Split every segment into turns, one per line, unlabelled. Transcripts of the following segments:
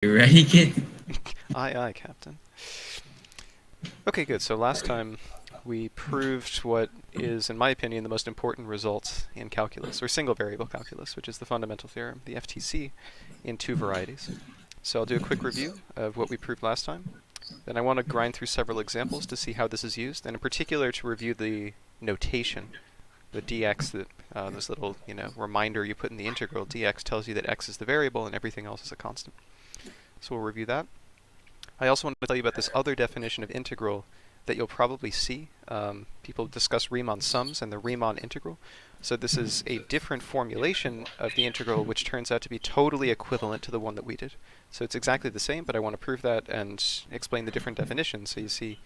You ready, kid?
Aye, aye, Captain. Okay, good. So last time we proved what is, in my opinion, the most important result in calculus, or single variable calculus, which is the fundamental theorem, the FTC, in two varieties. So I'll do a quick review of what we proved last time. Then I want to grind through several examples to see how this is used, and in particular to review the notation, the dx, that this little reminder you put in the integral. Dx tells you that x is the variable and everything else is a constant. So we'll review that. I also want to tell you about this other definition of integral that you'll probably see. People discuss Riemann sums and the Riemann integral. So this is a different formulation of the integral which turns out to be totally equivalent to the one that we did. So it's exactly the same, but I want to prove that and explain the different definitions so you see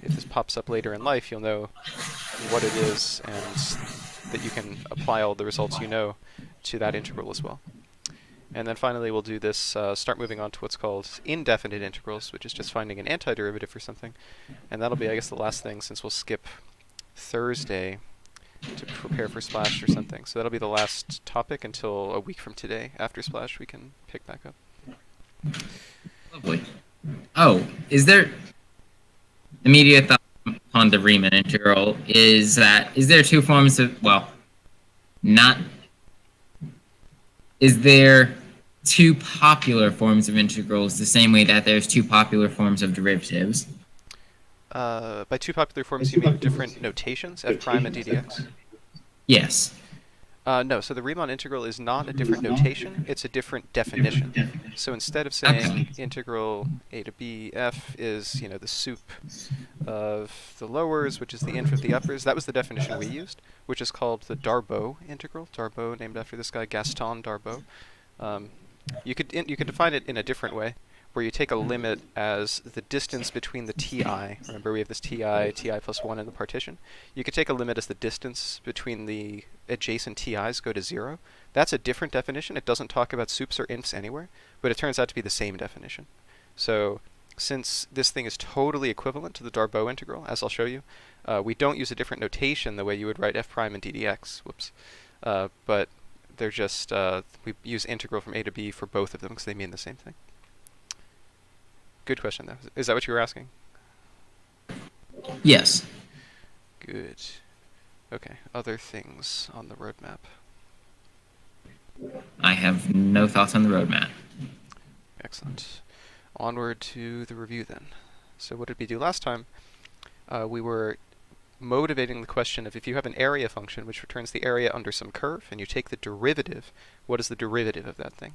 if this pops up later in life, you'll know what it is and that you can apply all the results you know to that integral as well. And then finally we'll do this, start moving on to what's called indefinite integrals, which is just finding an antiderivative for something. And that'll be, I guess, the last thing, since we'll skip Thursday to prepare for Splash or something. So that'll be the last topic until a week from today. After Splash, we can pick back up.
Lovely. Oh, is there immediate thought on the Riemann integral? Is there two forms of, well, not, is there two popular forms of integrals the same way that there's two popular forms of derivatives?
By two popular forms, you mean different notations, f prime and ddx?
Yes.
No, so the Riemann integral is not a different notation, it's a different definition. So instead of saying integral a to b f is, the soup of the lowers, which is the inf of the uppers, that was the definition we used, which is called the Darboux integral. Darboux, named after this guy, Gaston Darboux. You could define it in a different way, where you take a limit as the distance between the ti. Remember, we have this ti plus 1 in the partition. You could take a limit as the distance between the adjacent ti's go to 0. That's a different definition. It doesn't talk about soups or infs anywhere, but it turns out to be the same definition. So since this thing is totally equivalent to the Darboux integral, as I'll show you, we don't use a different notation the way you would write f prime and ddx. Whoops. But they're just, we use integral from a to b for both of them because they mean the same thing. Good question, though. Is that what you were asking?
Yes.
Good. Okay, other things on the roadmap.
I have no thoughts on the roadmap.
Excellent. Onward to the review then. So what did we do last time? We were motivating the question of if you have an area function which returns the area under some curve and you take the derivative, what is the derivative of that thing?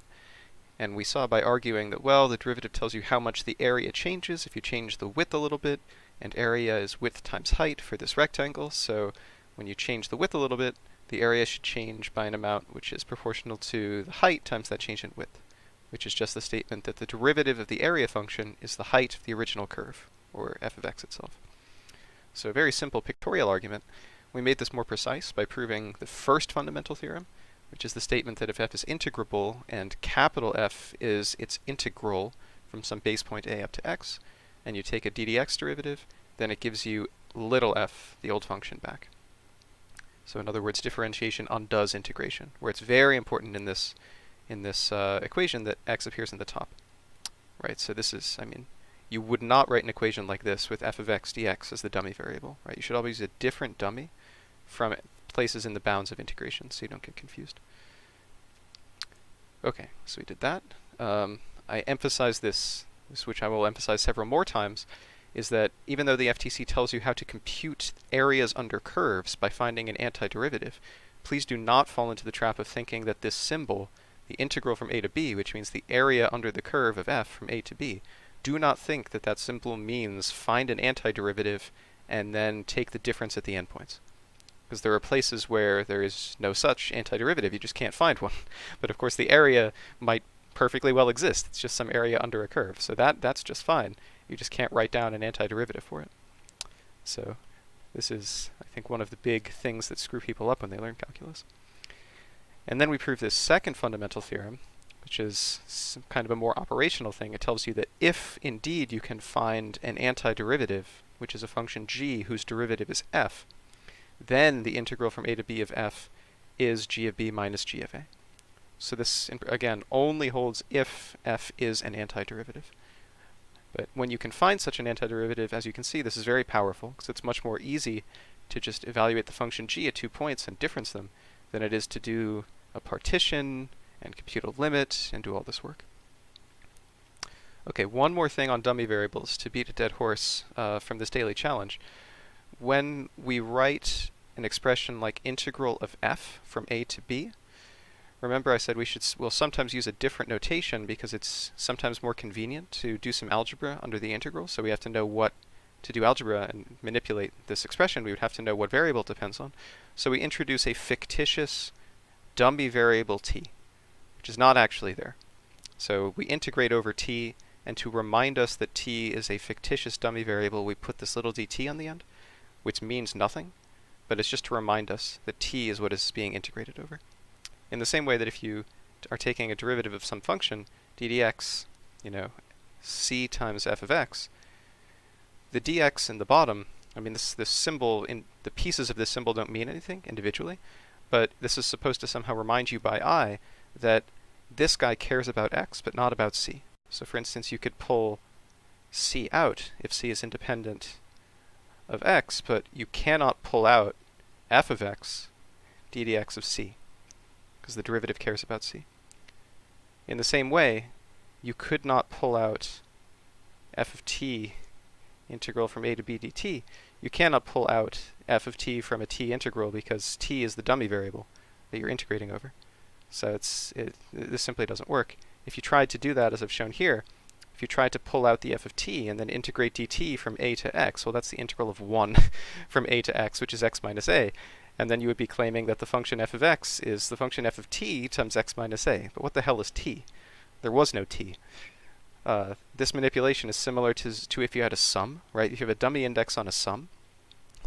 And we saw by arguing that, well, the derivative tells you how much the area changes if you change the width a little bit, and area is width times height for this rectangle, so when you change the width a little bit, the area should change by an amount which is proportional to the height times that change in width, which is just the statement that the derivative of the area function is the height of the original curve, or f of x itself. So a very simple pictorial argument. We made this more precise by proving the first fundamental theorem, which is the statement that if f is integrable and capital F is its integral from some base point a up to x, and you take a ddx derivative, then it gives you little f, the old function, back. So in other words, differentiation undoes integration, where it's very important in this equation that x appears in the top. Right, so this is, you would not write an equation like this with f of x dx as the dummy variable, right? You should always use a different dummy from places in the bounds of integration so you don't get confused. Okay, so we did that. I emphasize this, which I will emphasize several more times, is that even though the FTC tells you how to compute areas under curves by finding an antiderivative, please do not fall into the trap of thinking that this symbol, the integral from a to b, which means the area under the curve of f from a to b, do not think that that symbol means find an antiderivative and then take the difference at the endpoints. Because there are places where there is no such antiderivative, you just can't find one. But of course the area might perfectly well exist, it's just some area under a curve, so that's just fine. You just can't write down an antiderivative for it. So this is, I think, one of the big things that screw people up when they learn calculus. And then we prove this second fundamental theorem, which is some kind of a more operational thing. It tells you that if indeed you can find an antiderivative, which is a function g whose derivative is f, then the integral from a to b of f is g of b minus g of a. So this, again, only holds if f is an antiderivative. But when you can find such an antiderivative, as you can see, this is very powerful, because it's much more easy to just evaluate the function g at 2 points and difference them than it is to do a partition and compute a limit and do all this work. Okay, one more thing on dummy variables to beat a dead horse from this daily challenge. When we write an expression like integral of f from a to b, remember I said we'll sometimes use a different notation because it's sometimes more convenient to do some algebra under the integral, so we have to know what to do algebra and manipulate this expression, we would have to know what variable it depends on. So we introduce a fictitious dummy variable t, which is not actually there. So we integrate over t, and to remind us that t is a fictitious dummy variable, we put this little dt on the end, which means nothing, but it's just to remind us that t is what is being integrated over. In the same way that if you are taking a derivative of some function, d dx, c times f of x, the dx in the bottom, I mean this symbol, the pieces of this symbol don't mean anything individually, but this is supposed to somehow remind you by I that this guy cares about x but not about c. So for instance, you could pull c out if c is independent of x, but you cannot pull out f of x d dx of c, because the derivative cares about c. In the same way, you could not pull out f of t integral from a to b dt. You cannot pull out f of t from a t integral because t is the dummy variable that you're integrating over. So this simply doesn't work. If you tried to do that, as I've shown here, if you tried to pull out the f of t and then integrate dt from a to x, well, that's the integral of 1 from a to x, which is x minus a. And then you would be claiming that the function f of x is the function f of t times x minus a. But what the hell is t? There was no t. This manipulation is similar to if you had a sum, right? If you have a dummy index on a sum,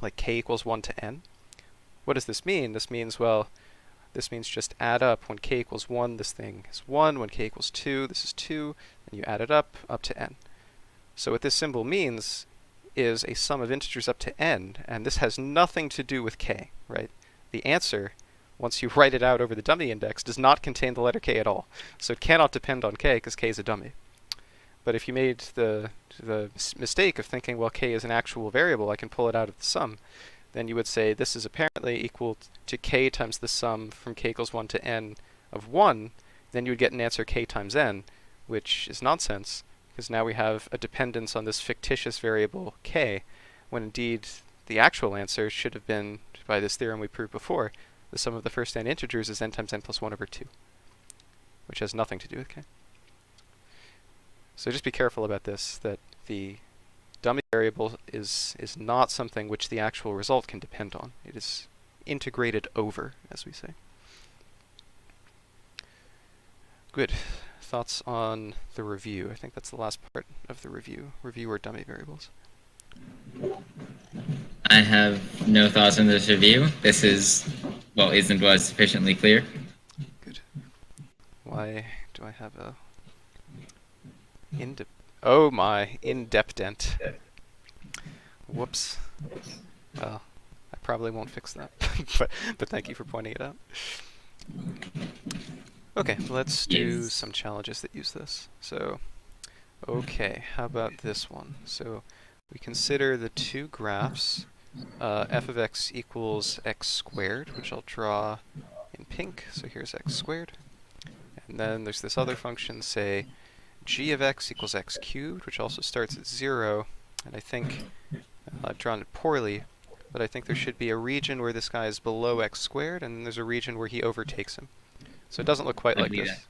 like k equals 1 to n. What does this mean? This means, well, this means just add up. When k equals 1, this thing is 1. When k equals 2, this is 2. And you add it up to n. So what this symbol means is a sum of integers up to n, and this has nothing to do with k, right? The answer, once you write it out over the dummy index, does not contain the letter k at all. So it cannot depend on k because k is a dummy. But if you made the mistake of thinking, well, k is an actual variable, I can pull it out of the sum, then you would say this is apparently equal to k times the sum from k equals 1 to n of 1. Then you would get an answer k times n, which is nonsense, because now we have a dependence on this fictitious variable k, when indeed the actual answer should have been, by this theorem we proved before, the sum of the first n integers is n times n plus 1 over 2, which has nothing to do with k. So just be careful about this, that the dummy variable is not something which the actual result can depend on. It is integrated over, as we say. Good. Thoughts on the review? I think that's the last part of the review. Review or dummy variables.
I have no thoughts on this review. This is, well, was sufficiently clear.
Good. Why do I have a oh my, independent. Whoops. Well, I probably won't fix that, but thank you for pointing it out. Okay, let's do some challenges that use this. So, okay, how about this one? So, we consider the two graphs, f of x equals x squared, which I'll draw in pink. So here's x squared. And then there's this other function, say, g of x equals x cubed, which also starts at 0. And I think I've drawn it poorly, but I think there should be a region where this guy is below x squared, and then there's a region where he overtakes him. So it doesn't look quite like this.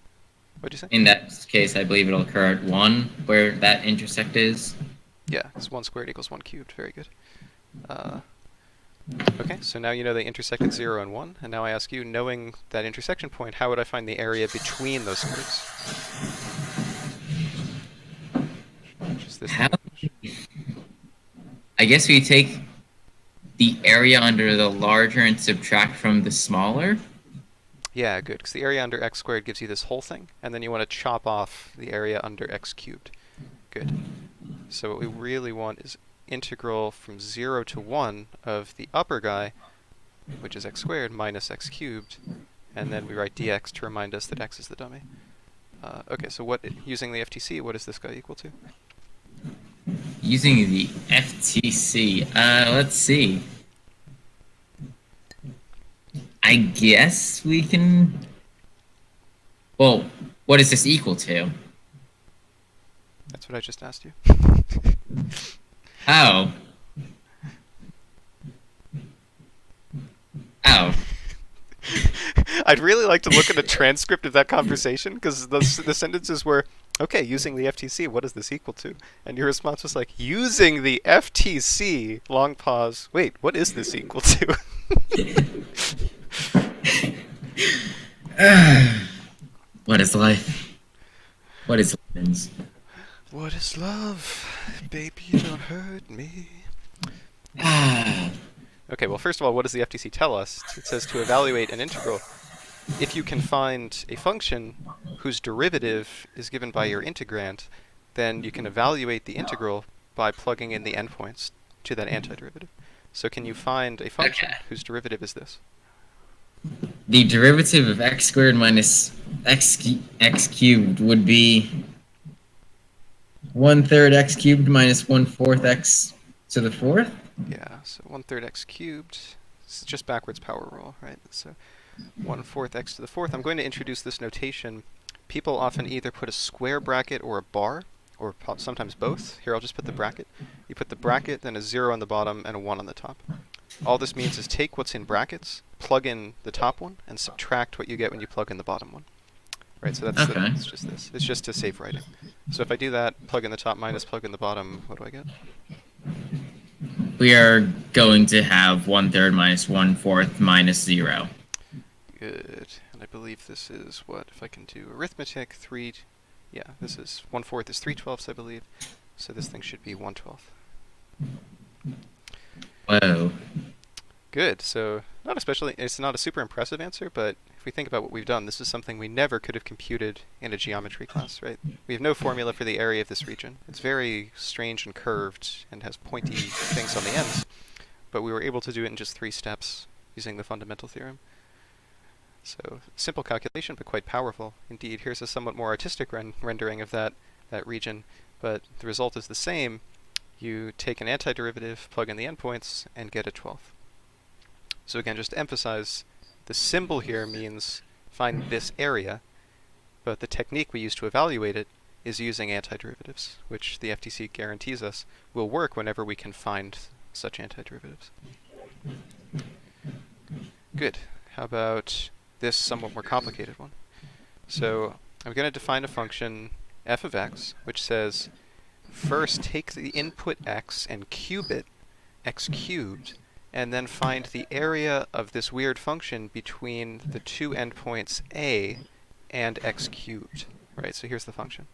What'd you say?
In that case, I believe it'll occur at 1, where that intersect is.
Yeah, it's 1 squared equals 1 cubed. Very good. Okay, so now you know they intersect at 0 and 1, and now I ask you, knowing that intersection point, how would I find the area between those curves?
How? I guess we take the area under the larger and subtract from the smaller?
Yeah, good, because the area under x squared gives you this whole thing, and then you want to chop off the area under x cubed. Good. So what we really want is integral from 0 to 1 of the upper guy, which is x squared, minus x cubed, and then we write dx to remind us that x is the dummy. Okay, so using the FTC, what is this guy equal to?
Using the FTC, let's see. I guess we can... Well, what is this equal to?
That's what I just asked you.
Oh. Oh.
I'd really like to look at a transcript of that conversation, because the sentences were, okay, using the FTC, what is this equal to? And your response was like, using the FTC, long pause, wait, what is this equal to?
What is life? What is lemons?
What is love? Baby, don't hurt me. Okay, well, first of all, what does the FTC tell us? It says to evaluate an integral, if you can find a function whose derivative is given by your integrand, then you can evaluate the integral by plugging in the endpoints to that antiderivative. So can you find a function whose derivative is this?
The derivative of x squared minus x cubed would be 1/3 x cubed minus 1/4 x to the 4th?
Yeah, so 1/3 x cubed. This is just backwards power rule, right? So 1/4 x to the 4th. I'm going to introduce this notation. People often either put a square bracket or a bar, or sometimes both. Here, I'll just put the bracket. You put the bracket, then a 0 on the bottom, and a 1 on the top. All this means is take what's in brackets, plug in the top one, and subtract what you get when you plug in the bottom one. Right, so that's it's just this. It's just to save writing. So if I do that, plug in the top minus plug in the bottom, what do I get?
We are going to have 1/3 minus 1/4 minus 0.
Good. And I believe this is what, if I can do arithmetic, this is 1/4 is 3/12, I believe. So this thing should be 1/12.
Whoa.
Good. So it's not a super impressive answer, but if we think about what we've done, this is something we never could have computed in a geometry class, right? We have no formula for the area of this region. It's very strange and curved and has pointy things on the ends, but we were able to do it in just 3 steps using the fundamental theorem. So simple calculation, but quite powerful. Indeed, here's a somewhat more artistic rendering of that region, but the result is the same. You take an antiderivative, plug in the endpoints, and get a 12th. So again, just to emphasize, the symbol here means find this area, but the technique we use to evaluate it is using antiderivatives, which the FTC guarantees us will work whenever we can find such antiderivatives. Good. How about this somewhat more complicated one? So I'm going to define a function f of x, which says first take the input x and cube it, x cubed, and then find the area of this weird function between the 2 endpoints a and x cubed. Right, so here's the function.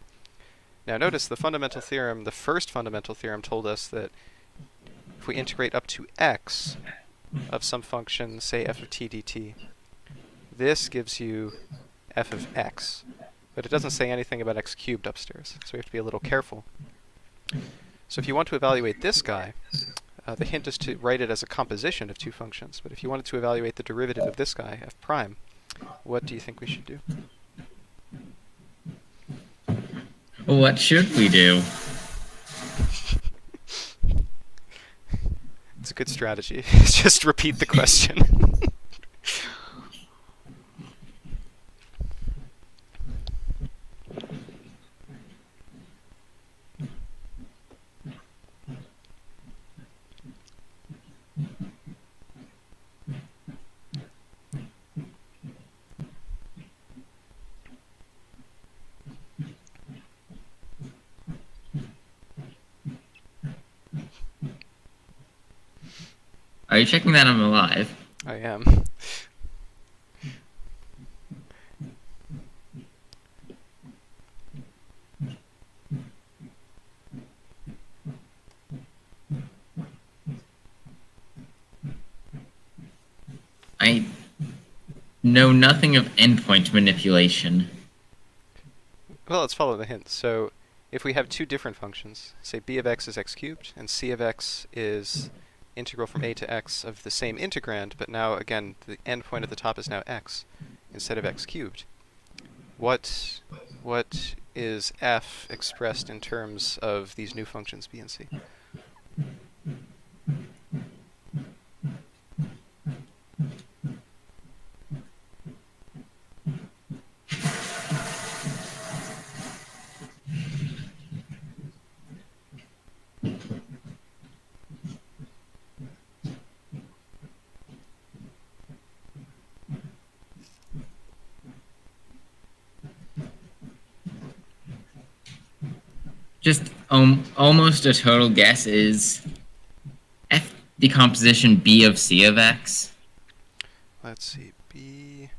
Now notice the fundamental theorem, the first fundamental theorem told us that if we integrate up to x of some function, say f of t dt, this gives you f of x. But it doesn't say anything about x cubed upstairs, so we have to be a little careful. So if you want to evaluate this guy, the hint is to write it as a composition of 2 functions. But if you wanted to evaluate the derivative of this guy, f prime, what do you think we should do?
What should we do?
It's a good strategy. Just repeat the question.
Are you checking that I'm alive?
I am.
I know nothing of endpoint manipulation.
Well, let's follow the hint. So if we have 2 different functions, say b of x is x cubed, and c of x is integral from a to x of the same integrand, but now, again, the endpoint at the top is now x. instead of x cubed, what is f expressed in terms of these new functions b and c?
Just almost a total guess is f decomposition b of c of x.
Let's see, b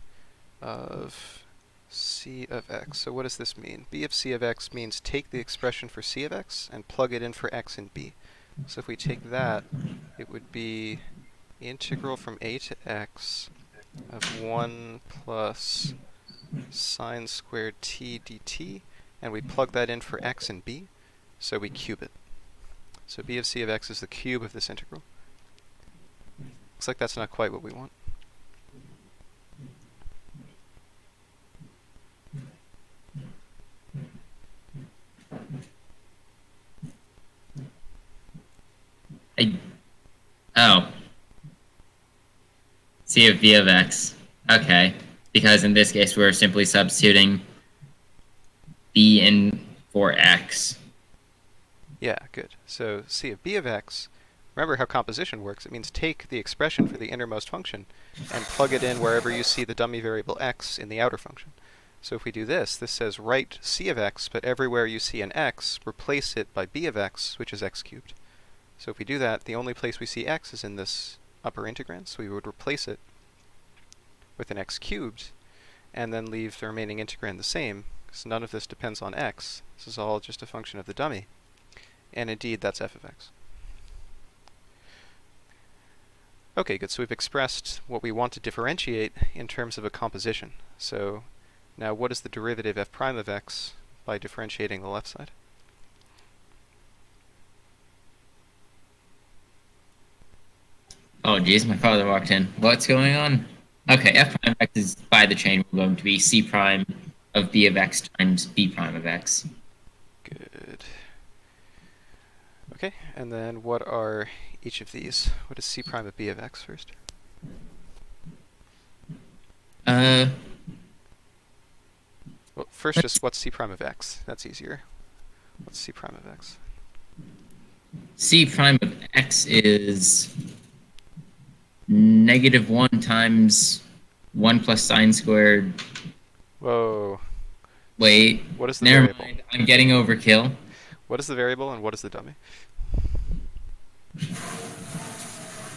of c of x. So what does this mean? B of c of x means take the expression for c of x and plug it in for x in b. So if we take that, it would be integral from a to x of 1 plus sine squared t dt, and we plug that in for x and b, so we cube it. So b of c of x is the cube of this integral. Looks like that's not quite what we want.
Oh. C of v of x. Okay. Because in this case, we're simply substituting b in for x.
Yeah, good. So c of b of x, remember how composition works. It means take the expression for the innermost function and plug it in wherever you see the dummy variable x in the outer function. So if we do this, this says write c of x, but everywhere you see an x, replace it by b of x, which is x cubed. So if we do that, the only place we see x is in this upper integrand, so we would replace it with an x cubed, and then leave the remaining integrand the same, because none of this depends on x. This is all just a function of the dummy. And indeed, that's f of x. Okay, good. So we've expressed what we want to differentiate in terms of a composition. So now what is the derivative f prime of x by differentiating the left side?
Oh, geez, my father walked in. What's going on? Okay, f prime of x is by the chain rule going to be c prime of b of x times b prime of x.
Good. Okay, and then what are each of these? What is c prime of b of x first? Well, first just what's c prime of x? That's easier. What's c prime of x?
C prime of x is -1 times 1 plus sine squared.
Whoa.
Wait,
What is the
never
variable?
mind. I'm getting overkill.
What is the variable and what is the dummy?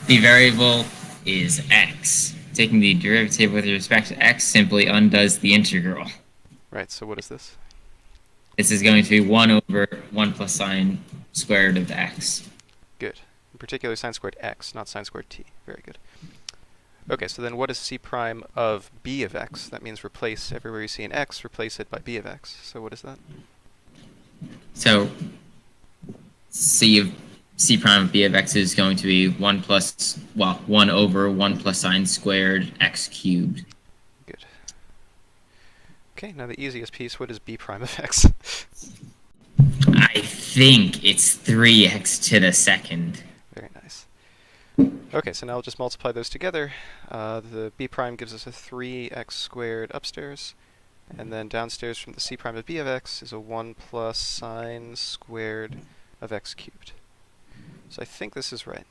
The variable is x. Taking the derivative with respect to x simply undoes the integral.
Right, so what is this?
This is going to be 1 over 1 plus sine squared of x.
Good. In particular, sine squared x, not sine squared t. Very good. Okay, so then what is c prime of b of x? That means replace everywhere you see an x, replace it by b of x. So what is that?
So c prime of b of x is going to be 1 over 1 plus sine squared x cubed.
Good. Okay, now the easiest piece, what is b prime of x?
I think it's 3x to the second.
Very nice. Okay, so now we'll just multiply those together. The b prime gives us a 3x squared upstairs, and then downstairs from the c prime of b of x is a 1 plus sine squared of x cubed. So I think this is right.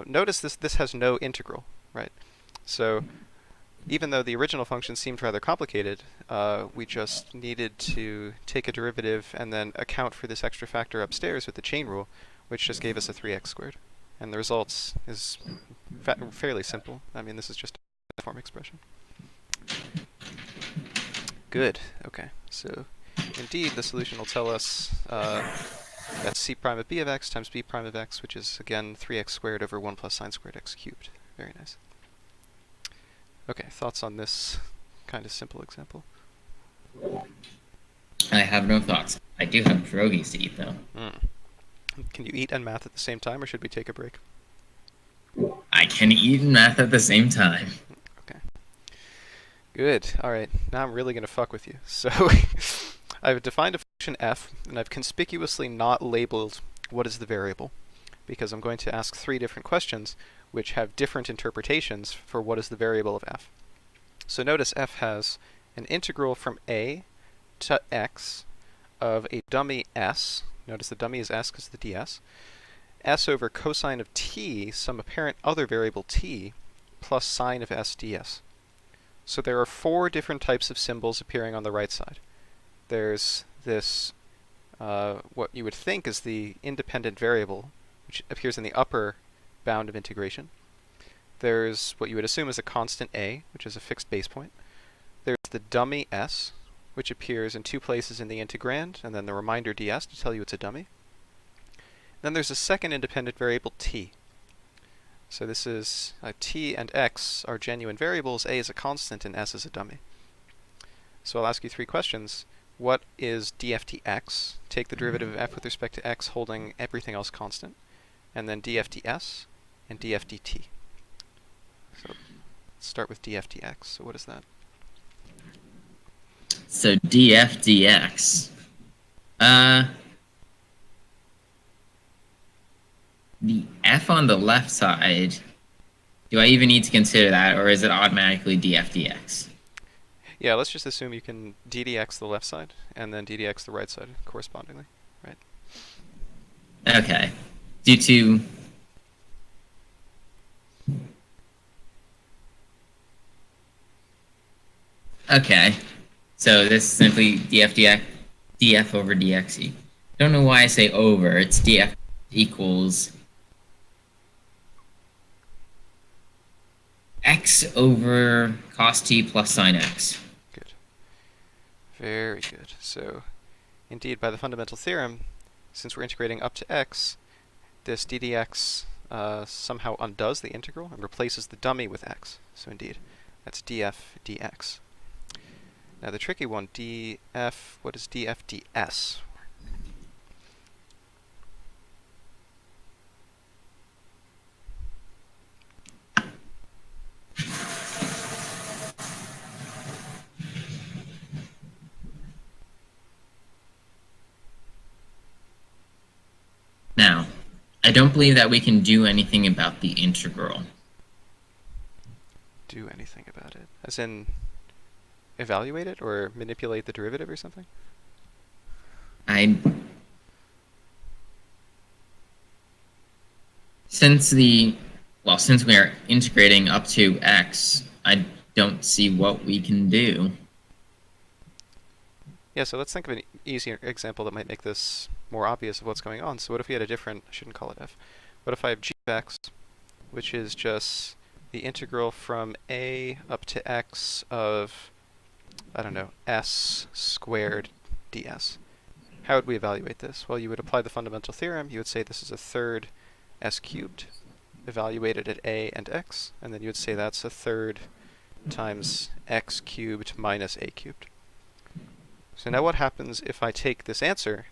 Notice this has no integral, right? So even though the original function seemed rather complicated, we just needed to take a derivative and then account for this extra factor upstairs with the chain rule, which just gave us a 3x squared. And the results is fairly simple. I mean, this is just a form expression. Good. Okay. So indeed, the solution will tell us that's c prime of b of x times b prime of x, which is, again, 3x squared over 1 plus sine squared x cubed. Very nice. Okay, thoughts on this kind of simple example?
I have no thoughts. I do have pierogies to eat, though.
Can you eat and math at the same time, or should we take a break?
I can eat and math at the same time.
Okay. Good. All right. Now I'm really going to fuck with you. So I've defined a function f, and I've conspicuously not labeled what is the variable, because I'm going to ask 3 different questions which have different interpretations for what is the variable of f. So notice f has an integral from a to x of a dummy s. Notice the dummy is s because of the ds. S over cosine of t, some apparent other variable t, plus sine of s ds. So there are 4 different types of symbols appearing on the right side. There's this, what you would think is the independent variable, which appears in the upper bound of integration. There's what you would assume is a constant a, which is a fixed base point. There's the dummy s, which appears in 2 places in the integrand, and then the reminder ds to tell you it's a dummy. Then there's a second independent variable t. So this is t and x are genuine variables, a is a constant, and s is a dummy. So I'll ask you 3 questions. What is df dx? Take the derivative of f with respect to x, holding everything else constant. And then df ds and df dt. So let's start with df dx. So what is that?
So df dx. The f on the left side, do I even need to consider that, or is it automatically df dx?
Yeah, let's just assume you can ddx the left side, and then ddx the right side correspondingly, right?
Okay. Due to... Okay. So this is simply df over dxe. Don't know why I say over. It's df equals x over cos t plus sine x.
Good. Very good. So, indeed, by the fundamental theorem, since we're integrating up to x, this ddx somehow undoes the integral and replaces the dummy with x. So indeed, that's df dx. Now the tricky one, df, what is df ds?
Now, I don't believe that we can do anything about the integral.
Do anything about it? As in, evaluate it or manipulate the derivative or something?
Since we are integrating up to x, I don't see what we can do.
Yeah, so let's think of an easier example that might make this more obvious of what's going on. So what if we had a different, I shouldn't call it f, what if I have g of x, which is just the integral from a up to x of, I don't know, s squared ds. How would we evaluate this? Well, you would apply the fundamental theorem. You would say this is a third s cubed, evaluated at a and x, and then you would say that's a third times x cubed minus a cubed. So now what happens if I take this answer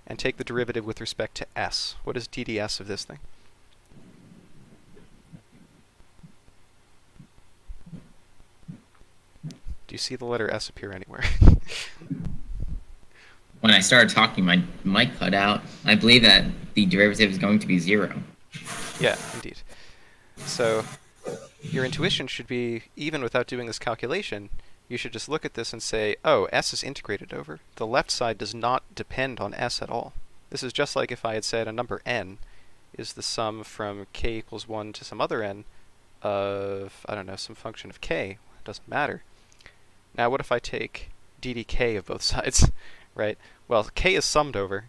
and take the derivative with respect to s? What is dds of this thing? Do you see the letter s appear anywhere?
When I started talking, my mic cut out. I believe that the derivative is going to be 0.
Yeah, indeed. So your intuition should be, even without doing this calculation, you should just look at this and say, oh, s is integrated over. The left side does not depend on s at all. This is just like if I had said a number n is the sum from k equals 1 to some other n of, I don't know, some function of k. It doesn't matter. Now what if I take ddk of both sides, right? Well, k is summed over,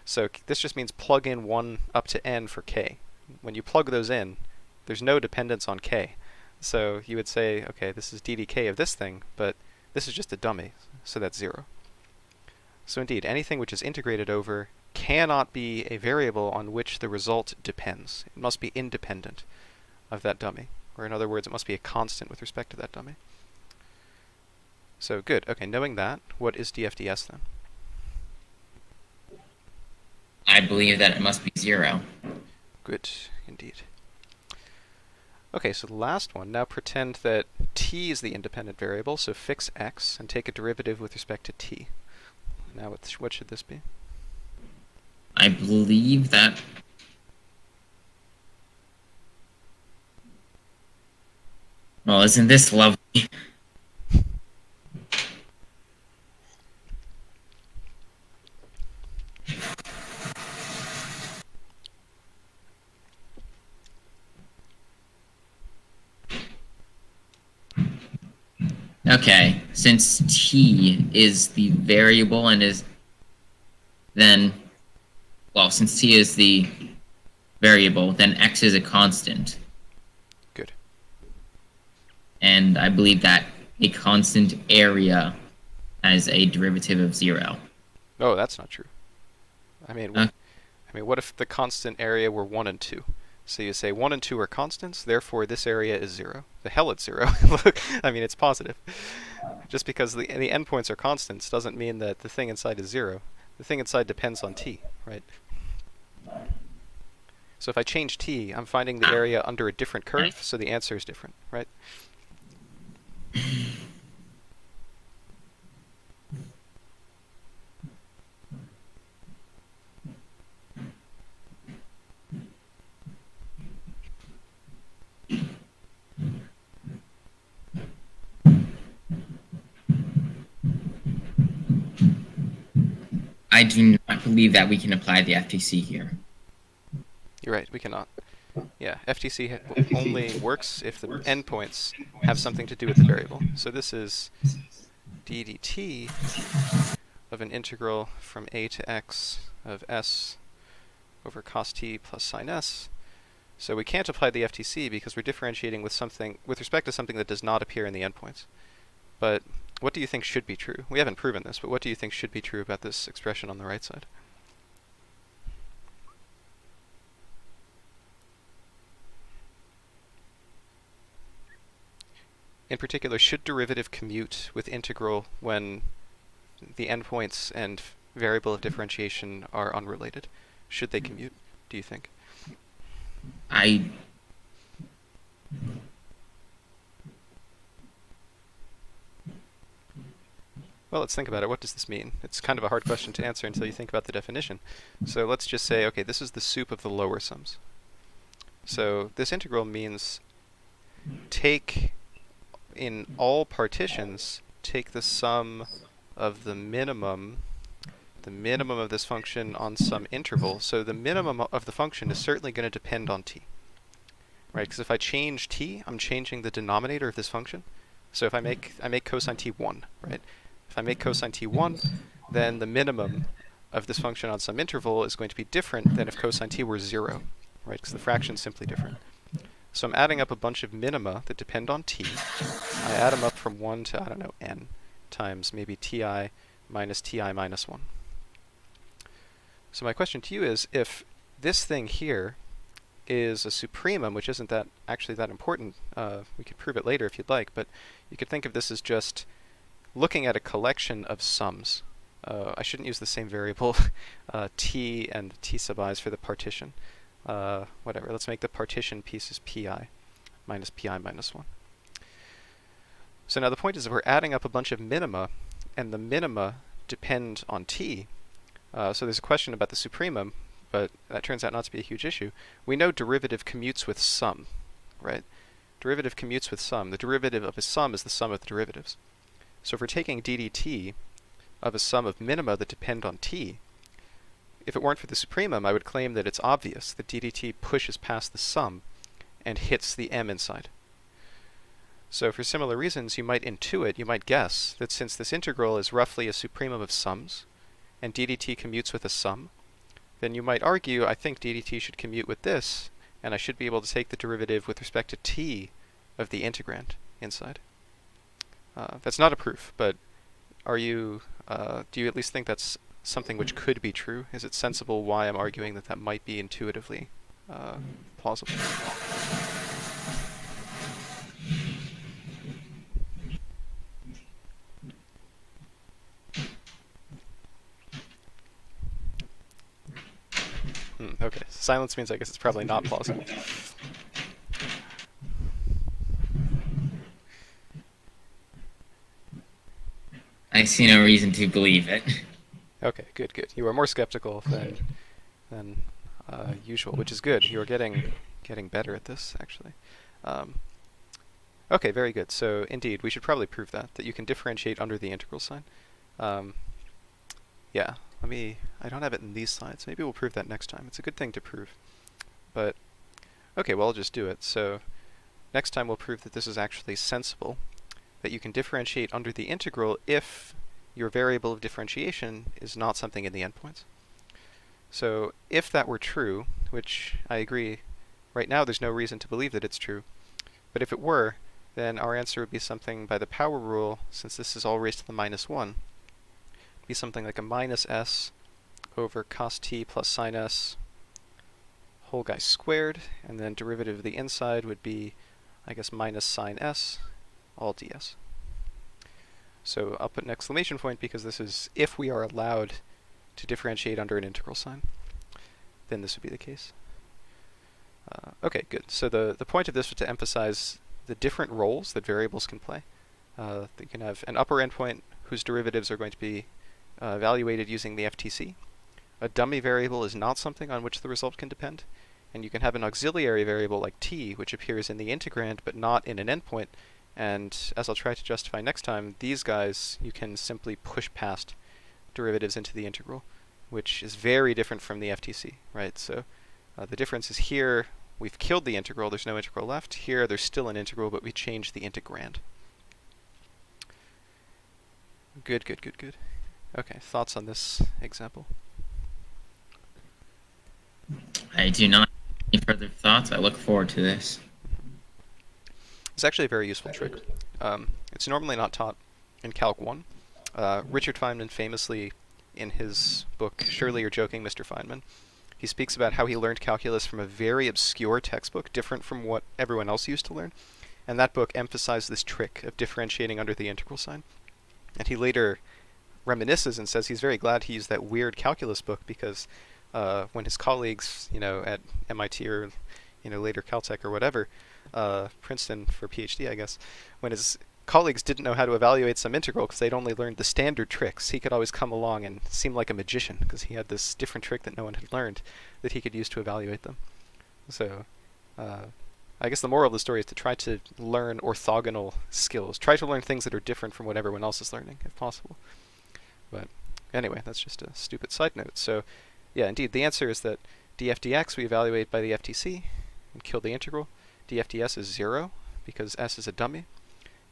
so this just means plug in 1 up to n for k. When you plug those in, there's no dependence on k. So you would say, okay, this is ddk of this thing, but this is just a dummy, so that's 0. So indeed, anything which is integrated over cannot be a variable on which the result depends. It must be independent of that dummy. Or in other words, it must be a constant with respect to that dummy. So good. Okay, knowing that, what is df ds then?
I believe that it must be 0.
Good, indeed. Okay, so the last one, now pretend that t is the independent variable, so fix x and take a derivative with respect to t. Now what should this be?
I believe that... Well, isn't this lovely? Okay, since t is the variable and is then... Well, since t is the variable, then x is a constant.
Good.
And I believe that a constant area has a derivative of 0.
Oh, that's not true. I mean, what if the constant area were 1 and 2? So you say 1 and 2 are constants, therefore this area is 0. The hell it's 0. Look, I mean, it's positive. Just because the endpoints are constants doesn't mean that the thing inside is 0. The thing inside depends on t, right? So if I change t, I'm finding the area under a different curve, so the answer is different, right?
I do not believe that we can apply the FTC here.
You're right, we cannot. Yeah, FTC only works if the endpoints have something to do with the variable. So this is d dt of an integral from a to x of s over cos t plus sine s. So we can't apply the FTC because we're differentiating with respect to something that does not appear in the endpoints. But what do you think should be true? We haven't proven this, but what do you think should be true about this expression on the right side? In particular, should derivative commute with integral when the endpoints and variable of differentiation are unrelated? Should they commute, do you think? Well, let's think about it. What does this mean? It's kind of a hard question to answer until you think about the definition. So let's just say, okay, this is the soup of the lower sums. So this integral means take, in all partitions, take the sum of the minimum of this function on some interval. So the minimum of the function is certainly going to depend on t. Right? Because if I change t, I'm changing the denominator of this function. So if I make cosine t 1, right? If I make cosine t 1, then the minimum of this function on some interval is going to be different than if cosine t were 0, right? Because the fraction is simply different. So I'm adding up a bunch of minima that depend on t. I add them up from 1 to, I don't know, n times maybe ti minus 1. So my question to you is, if this thing here is a supremum, which isn't actually that important, we could prove it later if you'd like, but you could think of this as just looking at a collection of sums. I shouldn't use the same variable t and t sub i's for the partition. Whatever, let's make the partition pieces pi minus 1. So now the point is that we're adding up a bunch of minima, and the minima depend on t. So there's a question about the supremum, but that turns out not to be a huge issue. We know derivative commutes with sum, right? Derivative commutes with sum. The derivative of a sum is the sum of the derivatives. So if we're taking ddt of a sum of minima that depend on t, if it weren't for the supremum, I would claim that it's obvious that ddt pushes past the sum and hits the m inside. So for similar reasons, you might intuit, you might guess, that since this integral is roughly a supremum of sums, and ddt commutes with a sum, then you might argue, I think ddt should commute with this, and I should be able to take the derivative with respect to t of the integrand inside. That's not a proof, but do you at least think that's something which could be true? Is it sensible why I'm arguing that might be intuitively plausible? Okay, silence means I guess it's probably not plausible.
I see no reason to believe it.
Okay, good, good. You are more skeptical than usual, which is good. You are getting better at this, actually. Um, okay, very good. So indeed, we should probably prove that you can differentiate under the integral sign. Yeah, I don't have it in these slides. Maybe we'll prove that next time. It's a good thing to prove. But, okay, well, I'll just do it. So next time we'll prove that this is actually sensible, that you can differentiate under the integral if your variable of differentiation is not something in the endpoints. So if that were true, which I agree, right now there's no reason to believe that it's true, but if it were, then our answer would be something by the power rule, since this is all raised to the -1, be something like a minus s over cos t plus sine s whole guy squared, and then derivative of the inside would be, I guess, minus sine s all ds. So I'll put an exclamation point because this is if we are allowed to differentiate under an integral sign, then this would be the case. Okay, good. So the point of this was to emphasize the different roles that variables can play. You can have an upper endpoint whose derivatives are going to be evaluated using the FTC. A dummy variable is not something on which the result can depend. And you can have an auxiliary variable like t, which appears in the integrand but not in an endpoint. And as I'll try to justify next time, these guys you can simply push past derivatives into the integral, which is very different from the FTC, right? So the difference is here, we've killed the integral, there's no integral left. Here, there's still an integral, but we changed the integrand. Good, good, good, good. Okay, thoughts on this example?
I do not have any further thoughts. I look forward to this.
It's actually a very useful trick. It's normally not taught in Calc 1. Richard Feynman famously, in his book, Surely You're Joking, Mr. Feynman, he speaks about how he learned calculus from a very obscure textbook, different from what everyone else used to learn. And that book emphasized this trick of differentiating under the integral sign. And he later reminisces and says he's very glad he used that weird calculus book because when his colleagues, at MIT or, later Caltech or whatever, Princeton for PhD, I guess, when his colleagues didn't know how to evaluate some integral because they'd only learned the standard tricks, he could always come along and seem like a magician because he had this different trick that no one had learned that he could use to evaluate them. So I guess the moral of the story is to try to learn orthogonal skills. Try to learn things that are different from what everyone else is learning, if possible. But anyway, that's just a stupid side note. So yeah, indeed, the answer is that df dx we evaluate by the FTC and kill the integral. df ds is 0 because s is a dummy.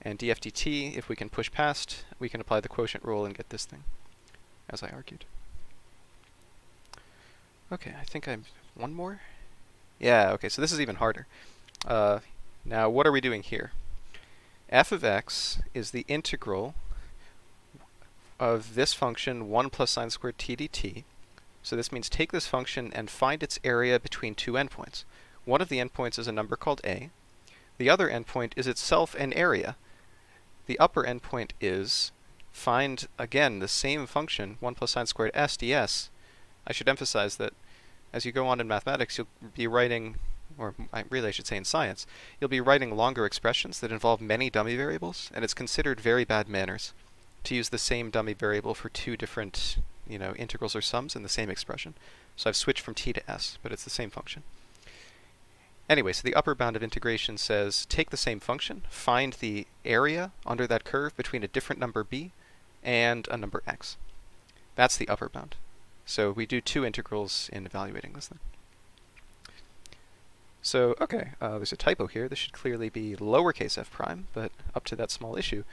And df dt, if we can push past, we can apply the quotient rule and get this thing, as I argued. Okay, I think I'm one more. Yeah, okay, so this is even harder. Now, what are we doing here? F of x is the integral of this function 1 plus sine squared t dt. So this means take this function and find its area between two endpoints. One of the endpoints is a number called a. The other endpoint is itself an area. The upper endpoint is find, again, the same function, 1 plus sine squared s ds. I should emphasize that as you go on in mathematics, you'll be writing, or really I should say in science, you'll be writing longer expressions that involve many dummy variables, and it's considered very bad manners to use the same dummy variable for two different, integrals or sums in the same expression. So I've switched from t to s, but it's the same function. Anyway, so the upper bound of integration says take the same function, find the area under that curve between a different number b and a number x. That's the upper bound. So we do two integrals in evaluating this thing. So, okay, there's a typo here. This should clearly be lowercase f prime, but up to that small issue.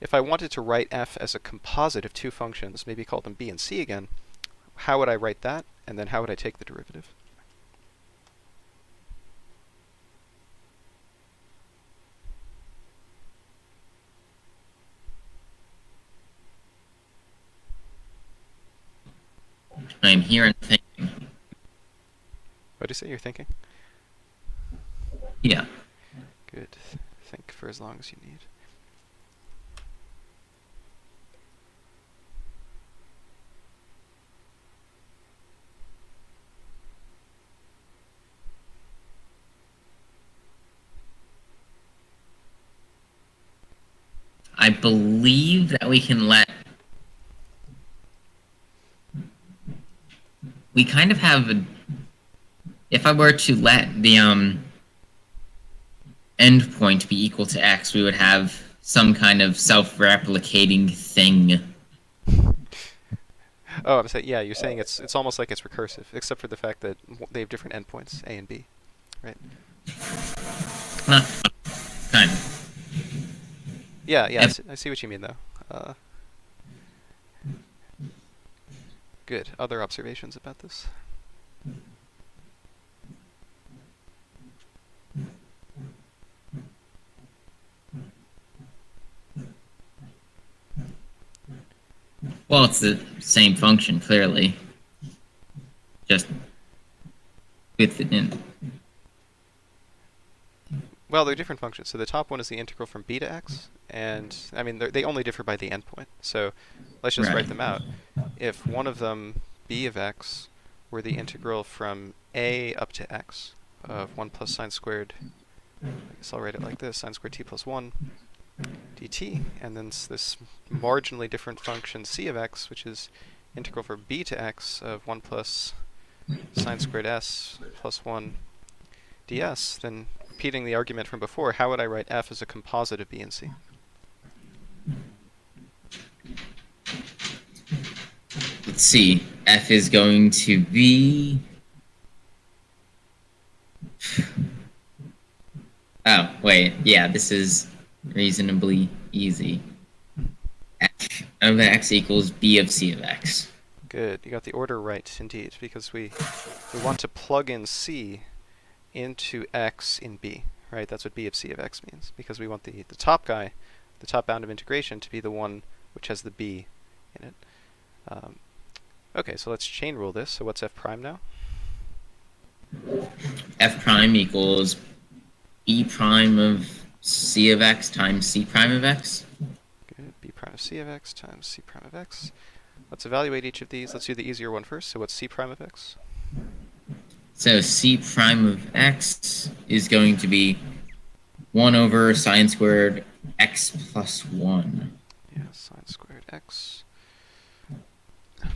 If I wanted to write f as a composite of two functions, maybe call them b and c again, how would I write that? And then how would I take the derivative?
I'm here and thinking.
What do you say you're thinking?
Yeah.
Good. Think for as long as you need.
I believe that we can let we kind of have if I were to let the endpoint be equal to x, we would have some kind of self-replicating thing.
Oh, I'm saying, yeah, you're saying it's almost like it's recursive, except for the fact that they have different endpoints, A and B, right?
Not kind of.
Yeah, I see what you mean, though. Good. Other observations about this?
Well, it's the same function, clearly. Just with it in.
Well, they're different functions. So the top one is the integral from b to x, and I mean they only differ by the endpoint. So let's just write them out. If one of them, b of x, were the integral from a up to x of 1 plus sine squared, I guess I'll write it like this, sine squared t plus 1 dt, and then this marginally different function c of x, which is integral for b to x of 1 plus sine squared s plus 1 ds, then repeating the argument from before, how would I write f as a composite of b and c?
Let's see. F is going to be... Oh, wait. Yeah, this is reasonably easy. F of x equals b of c of x.
Good. You got the order right, indeed, because we want to plug in c into x in b, right? That's what b of c of x means, because we want the top guy, the top bound of integration, to be the one which has the b in it. Okay, so let's chain rule this. So what's f prime now?
F prime equals b prime of c of x times c prime of x.
Good. B prime of c of x times c prime of x. Let's evaluate each of these. Let's do the easier one first. So what's c prime of x?
So c prime of x is going to be 1 over sine squared x plus 1.
Yeah, sine squared x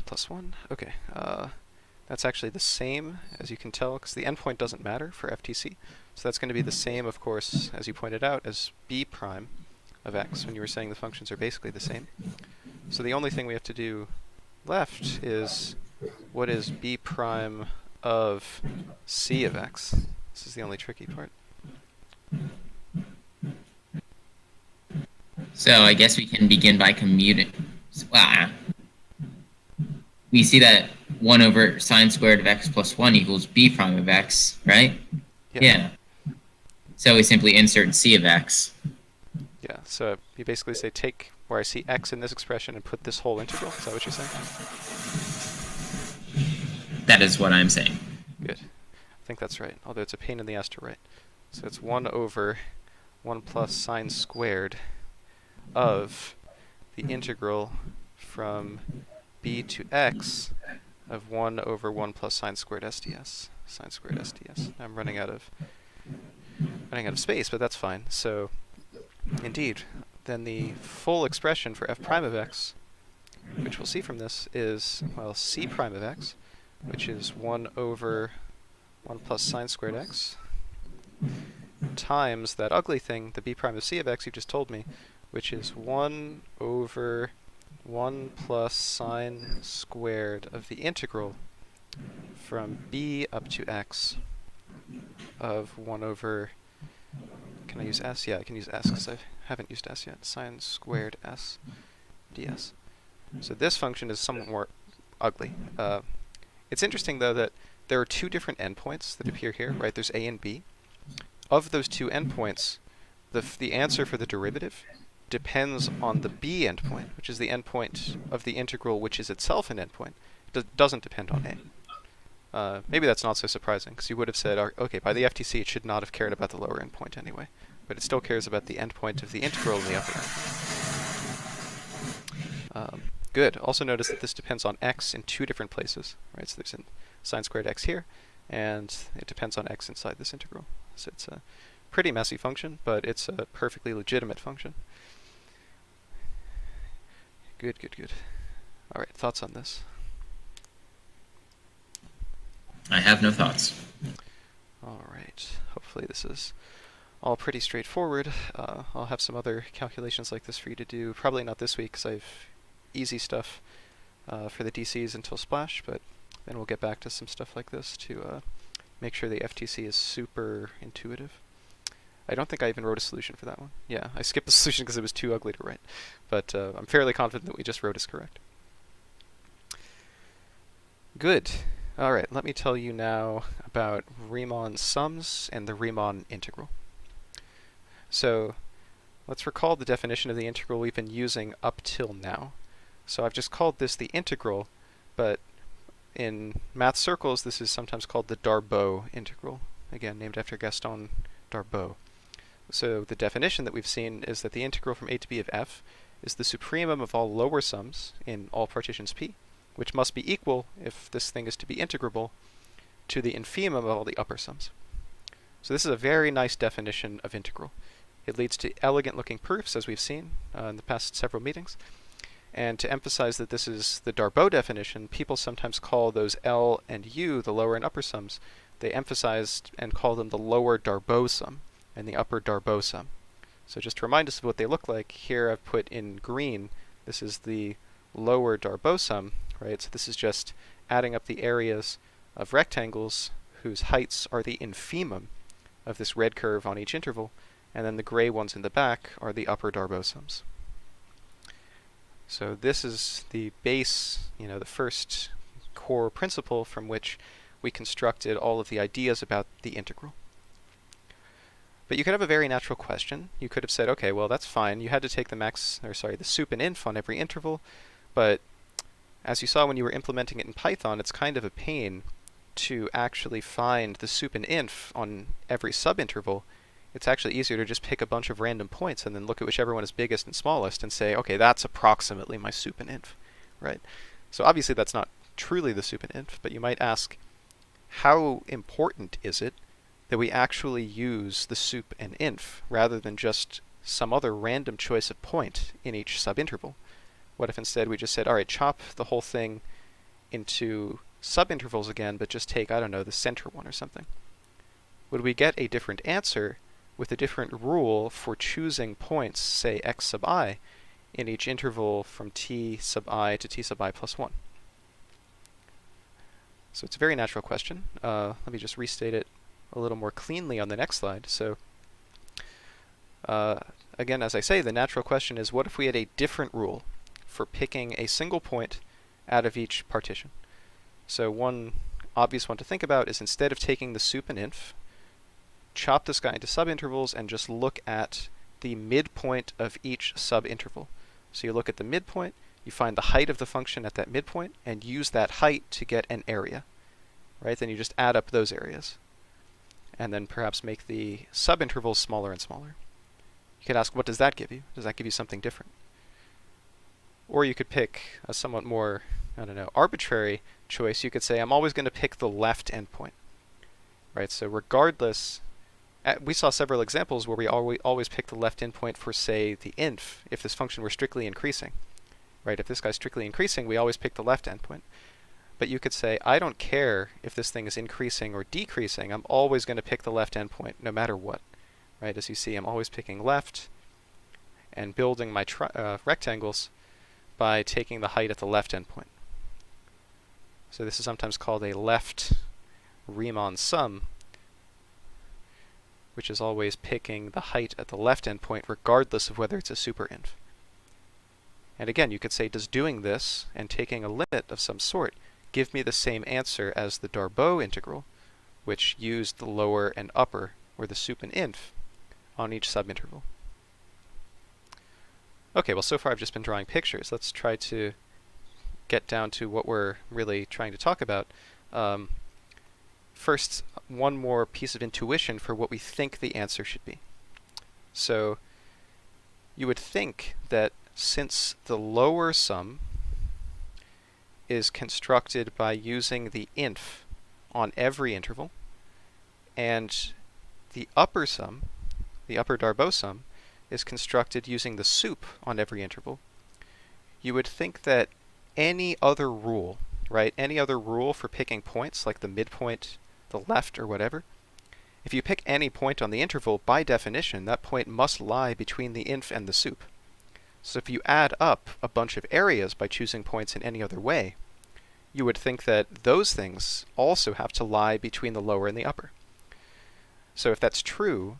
plus 1. Okay. That's actually the same, as you can tell, because the endpoint doesn't matter for FTC. So that's going to be the same, of course, as you pointed out, as b prime of x, when you were saying the functions are basically the same. So the only thing we have to do left is, what is b prime of c of x? This is the only tricky part.
So I guess we can begin by commuting. Wow. We see that 1 over sine squared of x plus 1 equals b prime of x, right? Yeah. So we simply insert c of x.
Yeah, so you basically say take where I see x in this expression and put this whole integral. Is that what you're saying?
That is what I'm saying.
Good. I think that's right, although it's a pain in the ass to write. So it's 1 over 1 plus sine squared of the integral from b to x of 1 over 1 plus sine squared SDS. Sine squared SDS. I'm running out of space, but that's fine. So, indeed, then the full expression for f prime of x, which we'll see from this, is, well, c prime of x, which is 1 over 1 plus sine squared x, times that ugly thing, the b prime of c of x you just told me, which is 1 over 1 plus sine squared of the integral from b up to x of 1 over, can I use s? Yeah, I can use s because I haven't used s yet. Sine squared s ds. So this function is somewhat more ugly. It's interesting, though, that there are two different endpoints that appear here, right? There's a and b. Of those two endpoints, the answer for the derivative depends on the b endpoint, which is the endpoint of the integral, which is itself an endpoint. It doesn't depend on a. Maybe that's not so surprising, because you would have said, okay, by the FTC it should not have cared about the lower endpoint anyway, but it still cares about the endpoint of the integral in the upper endpoint. Good. Also notice that this depends on x in two different places, right? So there's sine squared x here, and it depends on x inside this integral. So it's a pretty messy function, but it's a perfectly legitimate function. Good, good, good. All right, thoughts on this?
I have no thoughts.
All right. Hopefully this is all pretty straightforward. I'll have some other calculations like this for you to do. Probably not this week because I have easy stuff for the DCs until Splash, but then we'll get back to some stuff like this to make sure the FTC is super intuitive. I don't think I even wrote a solution for that one. Yeah, I skipped the solution because it was too ugly to write. But I'm fairly confident that we just wrote is correct. Good. All right, let me tell you now about Riemann sums and the Riemann integral. So let's recall the definition of the integral we've been using up till now. So I've just called this the integral, but in math circles this is sometimes called the Darboux integral, again named after Gaston Darboux. So the definition that we've seen is that the integral from a to b of f is the supremum of all lower sums in all partitions P, which must be equal, if this thing is to be integrable, to the infimum of all the upper sums. So this is a very nice definition of integral. It leads to elegant-looking proofs, as we've seen in the past several meetings. And to emphasize that this is the Darboux definition, people sometimes call those L and U, the lower and upper sums, they emphasized and call them the lower Darboux sum and the upper Darboux sum. So just to remind us of what they look like, here I've put in green, this is the lower Darboux sum, right? So this is just adding up the areas of rectangles whose heights are the infimum of this red curve on each interval, and then the gray ones in the back are the upper Darboux sums. So this is the base, the first core principle from which we constructed all of the ideas about the integral. But you could have a very natural question. You could have said, okay, well that's fine. You had to take the sup and inf on every interval, but as you saw when you were implementing it in Python, it's kind of a pain to actually find the sup and inf on every subinterval. It's actually easier to just pick a bunch of random points and then look at whichever one is biggest and smallest and say, okay, that's approximately my sup and inf, right? So obviously that's not truly the sup and inf, but you might ask, how important is it that we actually use the sup and inf rather than just some other random choice of point in each subinterval? What if instead we just said, all right, chop the whole thing into subintervals again, but just take, I don't know, the center one or something? Would we get a different answer with a different rule for choosing points, say x sub I, in each interval from t sub I to t sub I plus 1? So it's a very natural question. Let me just restate it a little more cleanly on the next slide. So again, as I say, the natural question is, what if we had a different rule for picking a single point out of each partition? So one obvious one to think about is, instead of taking the sup and inf, chop this guy into subintervals and just look at the midpoint of each subinterval. So you look at the midpoint, you find the height of the function at that midpoint, and use that height to get an area, right? Then you just add up those areas, and then perhaps make the subintervals smaller and smaller. You could ask, what does that give you? Does that give you something different? Or you could pick a somewhat more, arbitrary choice. You could say, I'm always going to pick the left endpoint, right? So regardless, we saw several examples where we always pick the left endpoint for, say, the inf, if this function were strictly increasing, right? If this guy's strictly increasing, we always pick the left endpoint. But you could say, I don't care if this thing is increasing or decreasing, I'm always going to pick the left endpoint, no matter what, right? As you see, I'm always picking left and building my rectangles by taking the height at the left endpoint. So this is sometimes called a left Riemann sum, which is always picking the height at the left endpoint regardless of whether it's a superinf. And again, you could say, does doing this and taking a limit of some sort give me the same answer as the Darboux integral, which used the lower and upper, or the sup and inf, on each subinterval? Okay, well, so far I've just been drawing pictures. Let's try to get down to what we're really trying to talk about. First, one more piece of intuition for what we think the answer should be. So you would think that since the lower sum is constructed by using the inf on every interval, and the upper sum, the upper Darboux sum, is constructed using the sup on every interval, you would think that any other rule right? Any other rule for picking points, like the midpoint, the left, or whatever. If you pick any point on the interval, by definition, that point must lie between the inf and the sup. So if you add up a bunch of areas by choosing points in any other way, you would think that those things also have to lie between the lower and the upper. So if that's true,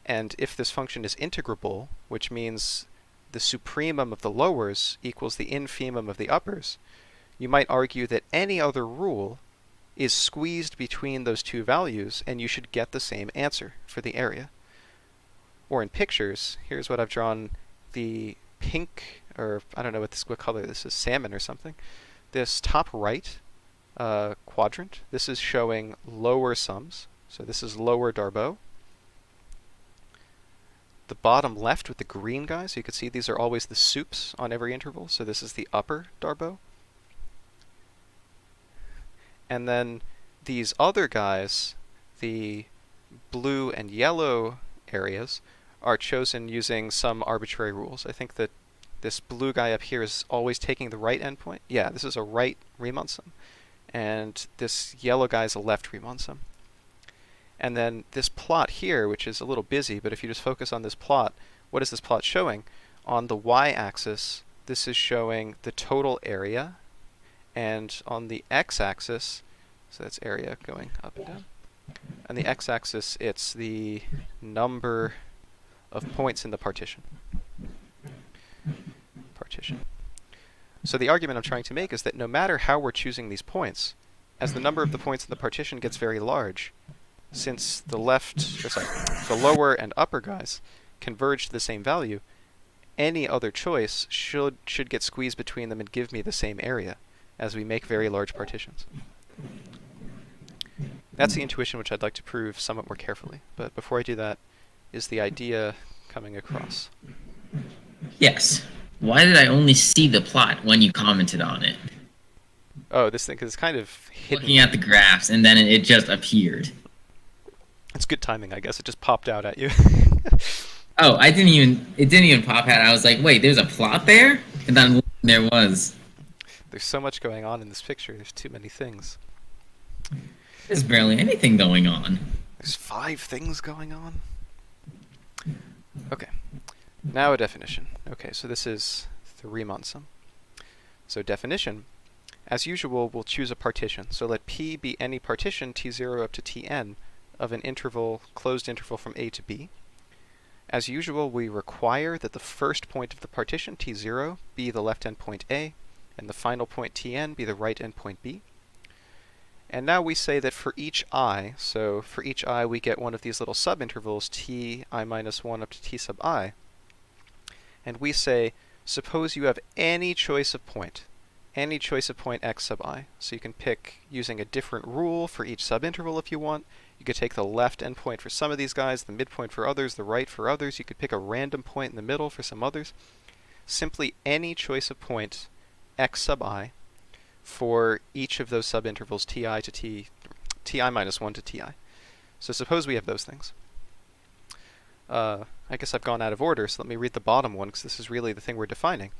and if this function is integrable, which means the supremum of the lowers equals the infimum of the uppers, you might argue that any other rule is squeezed between those two values, and you should get the same answer for the area. Or in pictures, here's what I've drawn: the pink, or I don't know what color this is, salmon or something. This top right quadrant, this is showing lower sums. So this is lower Darboux. The bottom left with the green guys, you can see these are always the sups on every interval. So this is the upper Darboux. And then these other guys, the blue and yellow areas, are chosen using some arbitrary rules. I think that this blue guy up here is always taking the right endpoint. Yeah, this is a right Riemann sum. And this yellow guy is a left Riemann sum. And then this plot here, which is a little busy, but if you just focus on this plot, what is this plot showing? On the y-axis, this is showing the total area, and on the x-axis, so that's area going up and down, on the x-axis it's the number of points in the partition. So the argument I'm trying to make is that no matter how we're choosing these points, as the number of the points in the partition gets very large, since the lower and upper guys converge to the same value, any other choice should get squeezed between them and give me the same area as we make very large partitions. That's the intuition which I'd like to prove somewhat more carefully. But before I do that, is the idea coming across?
Yes. Why did I only see the plot when you commented on it?
Oh, this thing, because it's kind of hidden.
Looking at the graphs, and then it just appeared.
It's good timing, I guess. It just popped out at you.
Oh, it didn't even pop out. I was like, wait, there's a plot there? And then there was.
There's so much going on in this picture. There's too many things.
There's barely anything going on.
There's 5 things going on. Okay. Now a definition. Okay, so this is the Riemann sum. So definition, as usual, we'll choose a partition. So let P be any partition t0 up to tn of an interval, closed interval from A to B. As usual, we require that the first point of the partition, t0, be the left endpoint A, and the final point tn be the right endpoint B. And now we say that for each I, so for each I we get one of these little subintervals, ti minus 1 up to t sub I. And we say, suppose you have any choice of point x sub I. So you can pick using a different rule for each subinterval if you want. You could take the left endpoint for some of these guys, the midpoint for others, the right for others. You could pick a random point in the middle for some others. Simply any choice of point x sub I for each of those subintervals ti minus 1 to ti. So suppose we have those things. I guess I've gone out of order, so let me read the bottom one, because this is really the thing we're defining.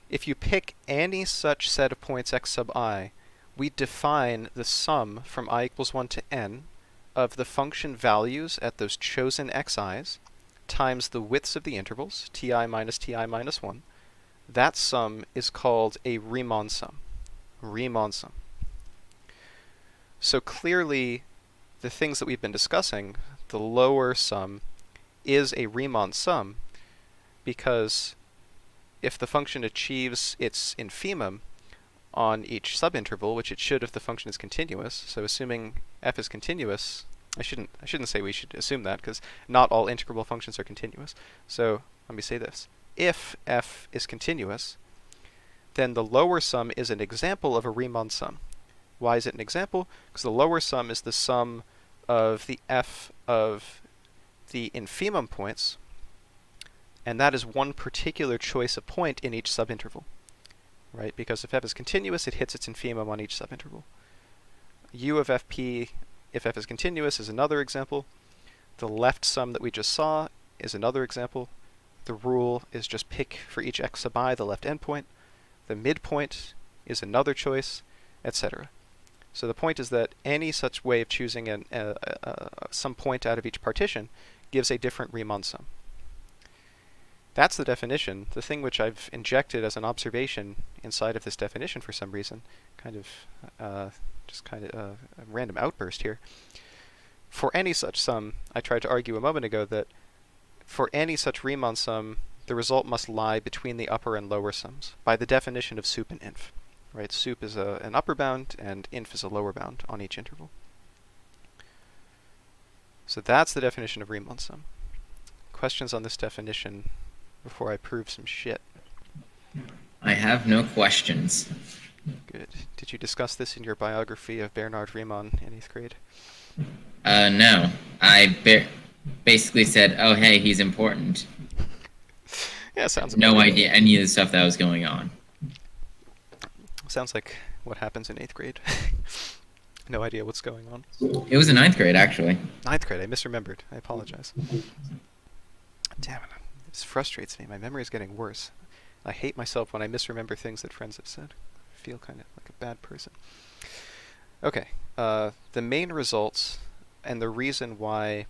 If you pick any such set of points x sub I, we define the sum from I equals 1 to n of the function values at those chosen xi's times the widths of the intervals, ti minus 1. That sum is called a Riemann sum. Riemann sum. So clearly, the things that we've been discussing, the lower sum is a Riemann sum, because if the function achieves its infimum on each subinterval, which it should if the function is continuous, so assuming f is continuous, I shouldn't say we should assume that, because not all integrable functions are continuous. So let me say this. If f is continuous, then the lower sum is an example of a Riemann sum. Why is it an example? Because the lower sum is the sum of the f of the infimum points, and that is one particular choice of point in each subinterval, right? Because if f is continuous, it hits its infimum on each subinterval. U of fp, if f is continuous, is another example. The left sum that we just saw is another example. The rule is just pick for each x sub I the left endpoint. The midpoint is another choice. etc. So the point is that any such way of choosing some point out of each partition gives a different Riemann sum. That's the definition. The thing which I've injected as an observation inside of this definition for some reason, a random outburst here. For any such sum, I tried to argue a moment ago that for any such Riemann sum, the result must lie between the upper and lower sums, by the definition of sup and inf. Right? Sup is an upper bound, and inf is a lower bound on each interval. So that's the definition of Riemann sum. Questions on this definition before I prove some shit?
I have no questions.
Good. Did you discuss this in your biography of Bernard Riemann in 8th grade?
No. I basically said, oh, hey, he's important.
Yeah, sounds
no idea any of the stuff that was going on.
Sounds like what happens in 8th grade. No idea what's going on.
It was in 9th grade, actually.
9th grade, I misremembered. I apologize. Damn it. This frustrates me. My memory is getting worse. I hate myself when I misremember things that friends have said. I feel kind of like a bad person. Okay. The main results, and the reason why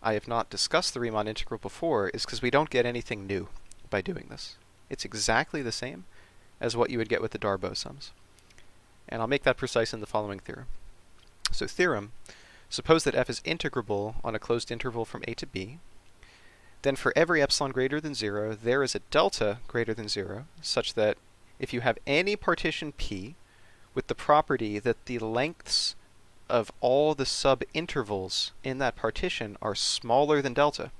I have not discussed the Riemann integral before, is because we don't get anything new by doing this. It's exactly the same as what you would get with the Darboux sums. And I'll make that precise in the following theorem. So theorem, suppose that f is integrable on a closed interval from a to b. Then for every epsilon greater than 0, there is a delta greater than 0, such that if you have any partition P with the property that the lengths of all the sub-intervals in that partition are smaller than delta,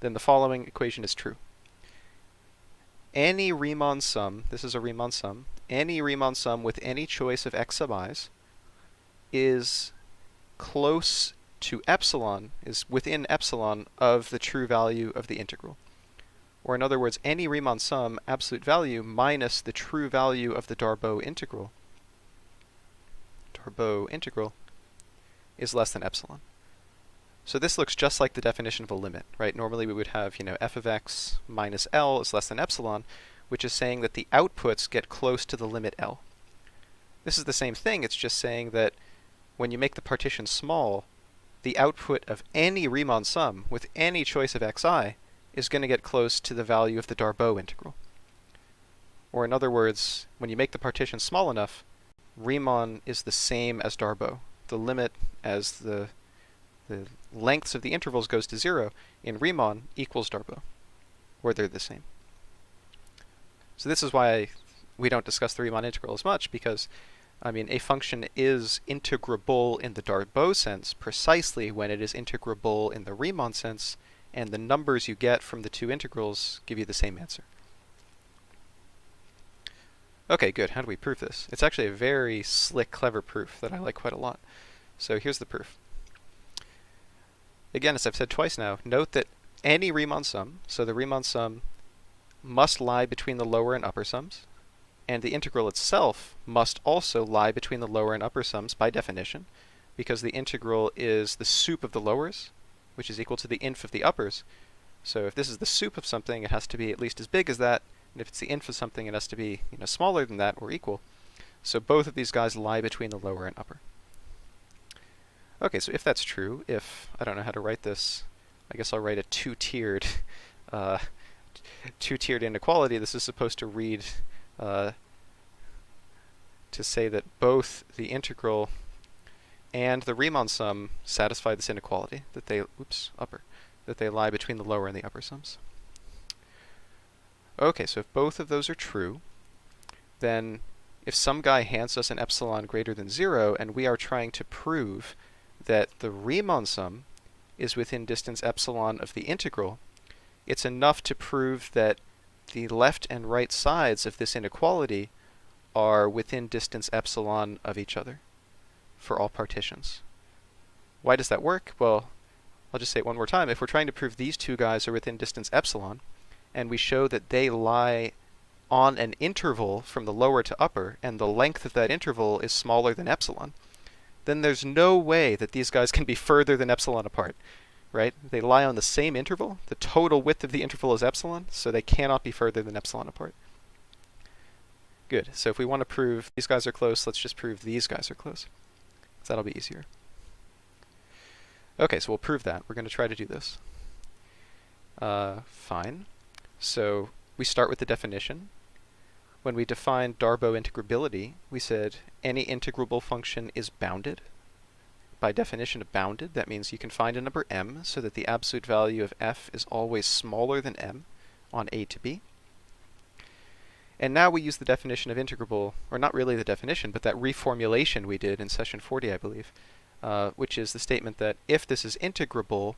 then the following equation is true. Any Riemann sum, this is a Riemann sum, any Riemann sum with any choice of x sub i's is close to epsilon, is within epsilon of the true value of the integral. Or in other words, any Riemann sum, absolute value, minus the true value of the Darboux integral, is less than epsilon. So this looks just like the definition of a limit, right? Normally we would have, f of x minus L is less than epsilon, which is saying that the outputs get close to the limit L. This is the same thing, it's just saying that when you make the partition small, the output of any Riemann sum with any choice of xi is going to get close to the value of the Darboux integral. Or in other words, when you make the partition small enough, Riemann is the same as Darboux. The limit as the lengths of the intervals goes to 0 in Riemann equals Darboux, or they're the same. So this is why we don't discuss the Riemann integral as much, because a function is integrable in the Darboux sense precisely when it is integrable in the Riemann sense, and the numbers you get from the two integrals give you the same answer. Okay, good. How do we prove this? It's actually a very slick, clever proof that I like quite a lot. So here's the proof. Again, as I've said twice now, note that any Riemann sum, so the Riemann sum must lie between the lower and upper sums, and the integral itself must also lie between the lower and upper sums by definition, because the integral is the sup of the lowers, which is equal to the inf of the uppers. So if this is the sup of something, it has to be at least as big as that, and if it's the inf of something, it has to be smaller than that or equal. So both of these guys lie between the lower and upper. Okay, so if that's true, if, I don't know how to write this, I guess I'll write a two-tiered inequality. This is supposed to read to say that both the integral and the Riemann sum satisfy this inequality, that they, that they lie between the lower and the upper sums. Okay, so if both of those are true, then if some guy hands us an epsilon greater than 0, and we are trying to prove that the Riemann sum is within distance epsilon of the integral, it's enough to prove that the left and right sides of this inequality are within distance epsilon of each other for all partitions. Why does that work? Well, I'll just say it one more time. If we're trying to prove these two guys are within distance epsilon, and we show that they lie on an interval from the lower to upper, and the length of that interval is smaller than epsilon, then there's no way that these guys can be further than epsilon apart, right? They lie on the same interval. The total width of the interval is epsilon, so they cannot be further than epsilon apart. Good. So if we want to prove these guys are close, let's just prove these guys are close. So that'll be easier. Okay, so we'll prove that. We're going to try to do this. Fine. So we start with the definition. When we defined Darboux integrability, we said any integrable function is bounded. By definition of bounded, that means you can find a number m so that the absolute value of f is always smaller than m on a to b. And now we use the definition of integrable, or not really the definition, but that reformulation we did in session 40, I believe, which is the statement that if this is integrable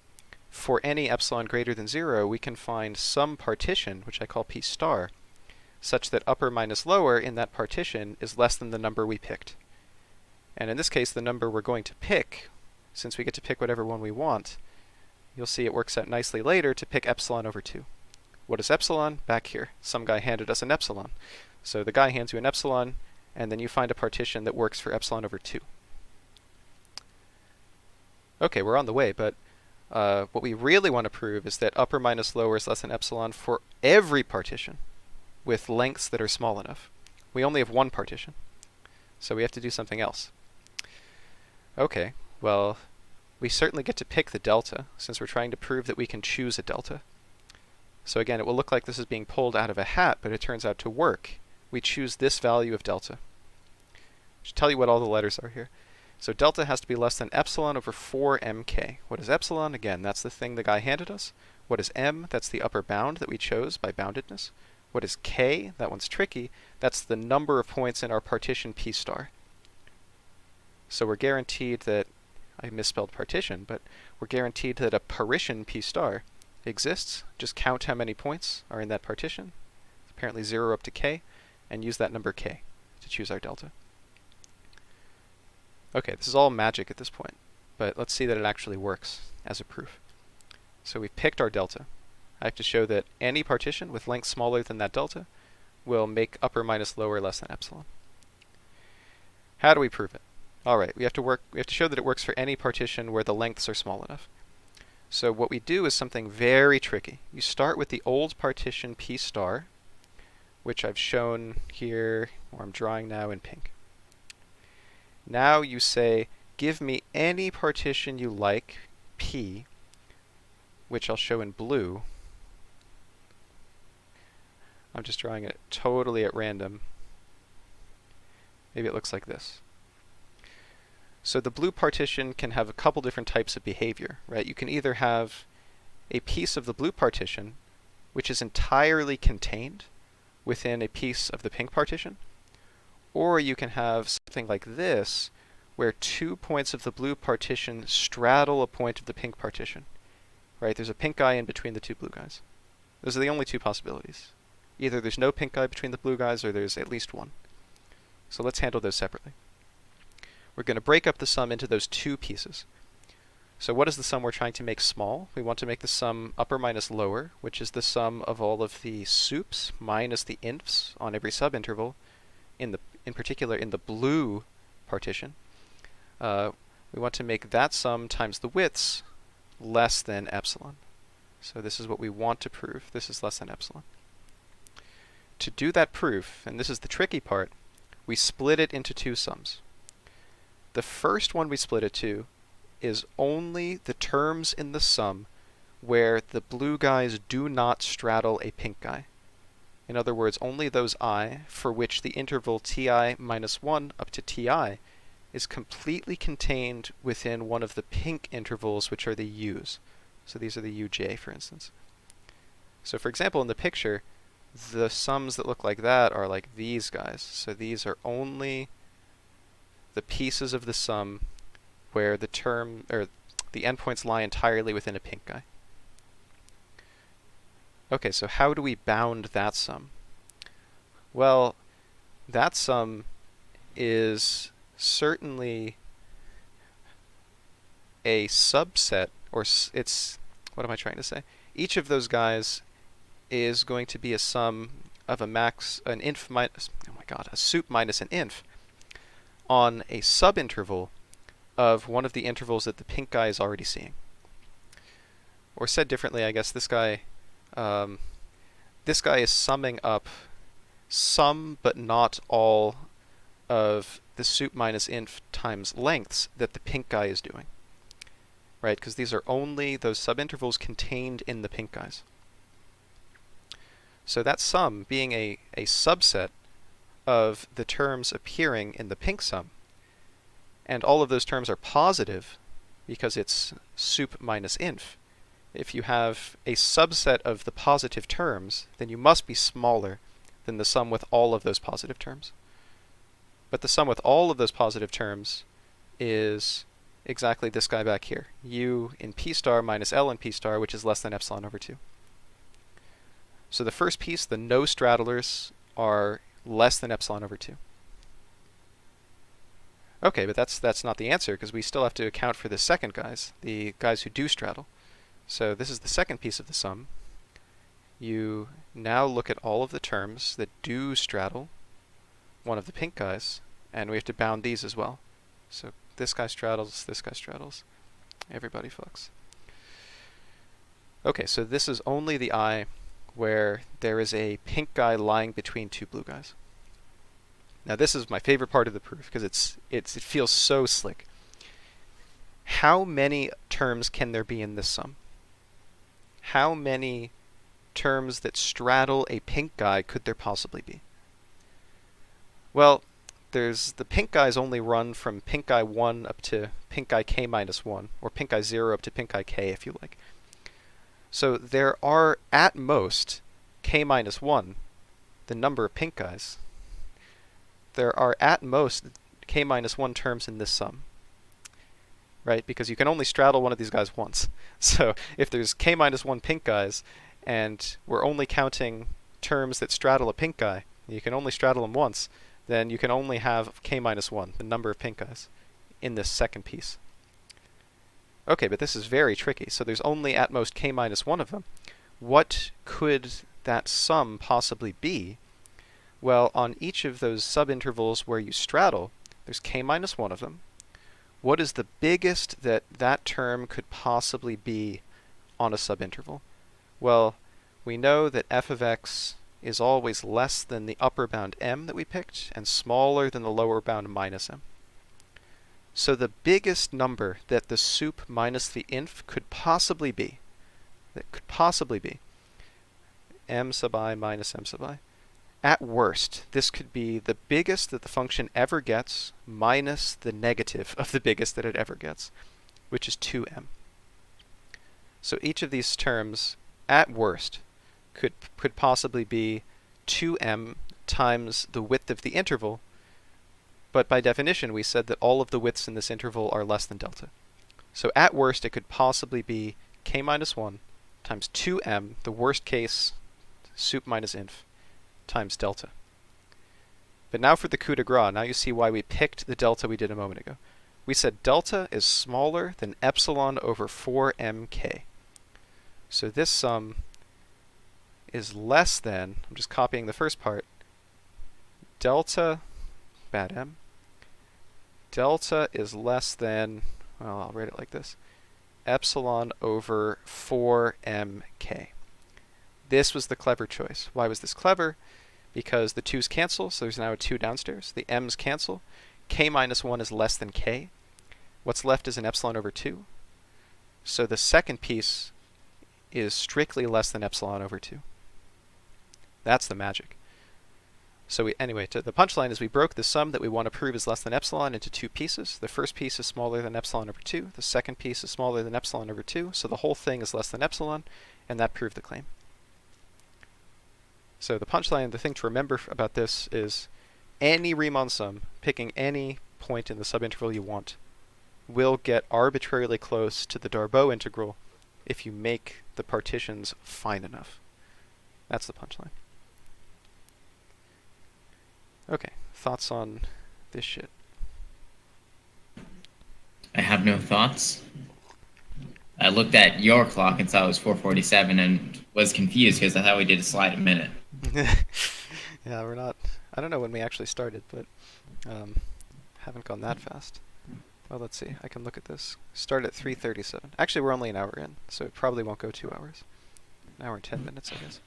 for any epsilon greater than 0, we can find some partition, which I call p star, such that upper minus lower in that partition is less than the number we picked. And in this case, the number we're going to pick, since we get to pick whatever one we want, you'll see it works out nicely later to pick epsilon over 2. What is epsilon? Back here. Some guy handed us an epsilon. So the guy hands you an epsilon, and then you find a partition that works for epsilon over 2. Okay, we're on the way, but what we really want to prove is that upper minus lower is less than epsilon for every partition with lengths that are small enough. We only have one partition, so we have to do something else. Okay, well, we certainly get to pick the delta, since we're trying to prove that we can choose a delta. So again, it will look like this is being pulled out of a hat, but it turns out to work. We choose this value of delta. I should tell you what all the letters are here. So delta has to be less than epsilon over 4mk. What is epsilon? Again, that's the thing the guy handed us. What is m? That's the upper bound that we chose by boundedness. What is k? That one's tricky. That's the number of points in our partition p star. So we're guaranteed that, I misspelled partition, but we're guaranteed that a parition p star exists. Just count how many points are in that partition, apparently 0 up to k, and use that number k to choose our delta. Okay, this is all magic at this point, but let's see that it actually works as a proof. So we've picked our delta. I have to show that any partition with length smaller than that delta will make upper minus lower less than epsilon. How do we prove it? All right, we have to show that it works for any partition where the lengths are small enough. So what we do is something very tricky. You start with the old partition p star, which I've shown here, or I'm drawing now in pink. Now you say, give me any partition you like, p, which I'll show in blue. I'm just drawing it totally at random. Maybe it looks like this. So the blue partition can have a couple different types of behavior, right? You can either have a piece of the blue partition which is entirely contained within a piece of the pink partition, or you can have something like this where 2 points of the blue partition straddle a point of the pink partition, right? There's a pink guy in between the two blue guys. Those are the only two possibilities. Either there's no pink guy between the blue guys, or there's at least one. So let's handle those separately. We're going to break up the sum into those two pieces. So what is the sum we're trying to make small? We want to make the sum upper minus lower, which is the sum of all of the sups minus the infs on every subinterval, in particular in the blue partition. We want to make that sum times the widths less than epsilon. So this is what we want to prove. This is less than epsilon. To do that proof, and this is the tricky part, we split it into two sums. The first one we split it to is only the terms in the sum where the blue guys do not straddle a pink guy. In other words, only those I for which the interval ti minus 1 up to ti is completely contained within one of the pink intervals, which are the u's. So these are the uj, for instance. So for example, in the picture, the sums that look like that are like these guys. So these are only the pieces of the sum where the term, or the endpoints lie entirely within a pink guy. Okay, so how do we bound that sum? Well, that sum is certainly a subset, or it's, what am I trying to say? Each of those guys is going to be a sum of an inf minus, oh my god, a sup minus an inf on a subinterval of one of the intervals that the pink guy is already seeing. Or said differently, I guess this guy is summing up some but not all of the sup minus inf times lengths that the pink guy is doing. Right? Because these are only those subintervals contained in the pink guys. So that sum being a subset of the terms appearing in the pink sum, and all of those terms are positive because it's sup minus inf. If you have a subset of the positive terms, then you must be smaller than the sum with all of those positive terms. But the sum with all of those positive terms is exactly this guy back here, u in p star minus l in p star, which is less than epsilon over 2. So the first piece, the no straddlers, are less than epsilon over 2. Okay, but that's not the answer, because we still have to account for the second guys, the guys who do straddle. So this is the second piece of the sum. You now look at all of the terms that do straddle one of the pink guys, and we have to bound these as well. So this guy straddles, everybody fucks. Okay, so this is only the eye where there is a pink guy lying between two blue guys. Now this is my favorite part of the proof, because it feels so slick. How many terms can there be in this sum? How many terms that straddle a pink guy could there possibly be? Well, there's the pink guys only run from pink guy 1 up to pink guy k minus 1, or pink guy 0 up to pink guy k if you like. So there are at most k minus 1, the number of pink guys. There are at most k minus 1 terms in this sum, right? Because you can only straddle one of these guys once. So if there's k minus 1 pink guys, and we're only counting terms that straddle a pink guy, you can only straddle them once, then you can only have k minus 1, the number of pink guys, in this second piece. Okay, but this is very tricky. So there's only at most k minus 1 of them. What could that sum possibly be? Well, on each of those subintervals where you straddle, there's k minus 1 of them. What is the biggest that that term could possibly be on a subinterval? Well, we know that f of x is always less than the upper bound m that we picked, and smaller than the lower bound minus m. So the biggest number that the sup minus the inf could possibly be, m sub I minus m sub I. At worst, this could be the biggest that the function ever gets minus the negative of the biggest that it ever gets, which is 2m. So each of these terms, at worst, could possibly be 2m times the width of the interval, but by definition we said that all of the widths in this interval are less than delta. So at worst it could possibly be k minus 1 times 2m, the worst case sup minus inf, times delta. But now for the coup de grace, now you see why we picked the delta we did a moment ago. We said delta is smaller than epsilon over 4mk. So this sum is less than, I'm just copying the first part, delta, bad m, delta is less than, well, I'll write it like this, epsilon over 4mk. This was the clever choice. Why was this clever? Because the 2's cancel, so there's now a 2 downstairs. The m's cancel. K minus 1 is less than k. What's left is an epsilon over 2. So the second piece is strictly less than epsilon over 2. That's the magic. So anyway, the punchline is we broke the sum that we want to prove is less than epsilon into 2 pieces. The first piece is smaller than epsilon over 2. The second piece is smaller than epsilon over 2. So the whole thing is less than epsilon, and that proved the claim. So the punchline, the thing to remember about this is any Riemann sum, picking any point in the subinterval you want, will get arbitrarily close to the Darboux integral if you make the partitions fine enough. That's the punchline. Okay, thoughts on this shit?
I have no thoughts. I looked at your clock and saw it was 4:47 and was confused because I thought we did a slide a minute.
Yeah, we're not. I don't know when we actually started, but haven't gone that fast. Well, let's see. I can look at this. Start at 3:37. Actually, we're only an hour in, so it probably won't go 2 hours. An hour and 10 minutes, I guess.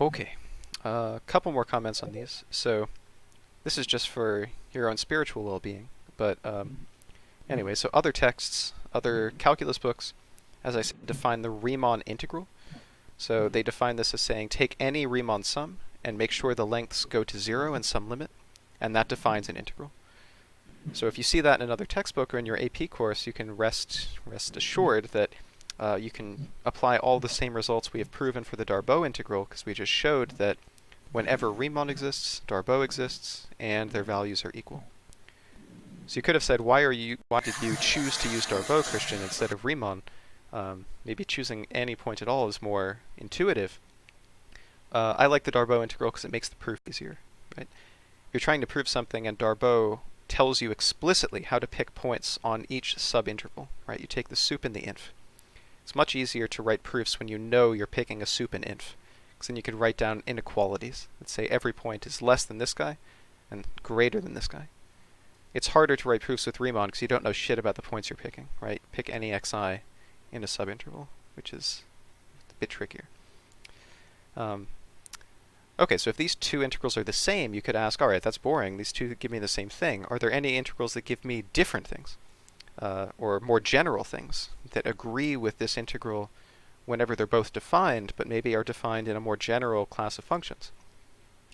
Okay. A couple more comments on these. So this is just for your own spiritual well-being. But anyway, so other texts, other calculus books, as I said, define the Riemann integral. So they define this as saying take any Riemann sum and make sure the lengths go to 0 in some limit, and that defines an integral. So if you see that in another textbook or in your AP course, you can rest assured that you can apply all the same results we have proven for the Darboux integral, because we just showed that whenever Riemann exists, Darboux exists, and their values are equal. So you could have said, why did you choose to use Darboux, Christian, instead of Riemann? Maybe choosing any point at all is more intuitive. I like the Darboux integral because it makes the proof easier, right? You're trying to prove something, and Darboux tells you explicitly how to pick points on each subinterval, right? You take the sup and the inf. It's much easier to write proofs when you know you're picking a sup and inf, because then you could write down inequalities. Let's say every point is less than this guy and greater than this guy. It's harder to write proofs with Riemann because you don't know shit about the points you're picking, right? Pick any xi in a subinterval, which is a bit trickier. Okay, so if these two integrals are the same, you could ask, all right, that's boring. These two give me the same thing. Are there any integrals that give me different things, or more general things that agree with this integral whenever they're both defined, but maybe are defined in a more general class of functions?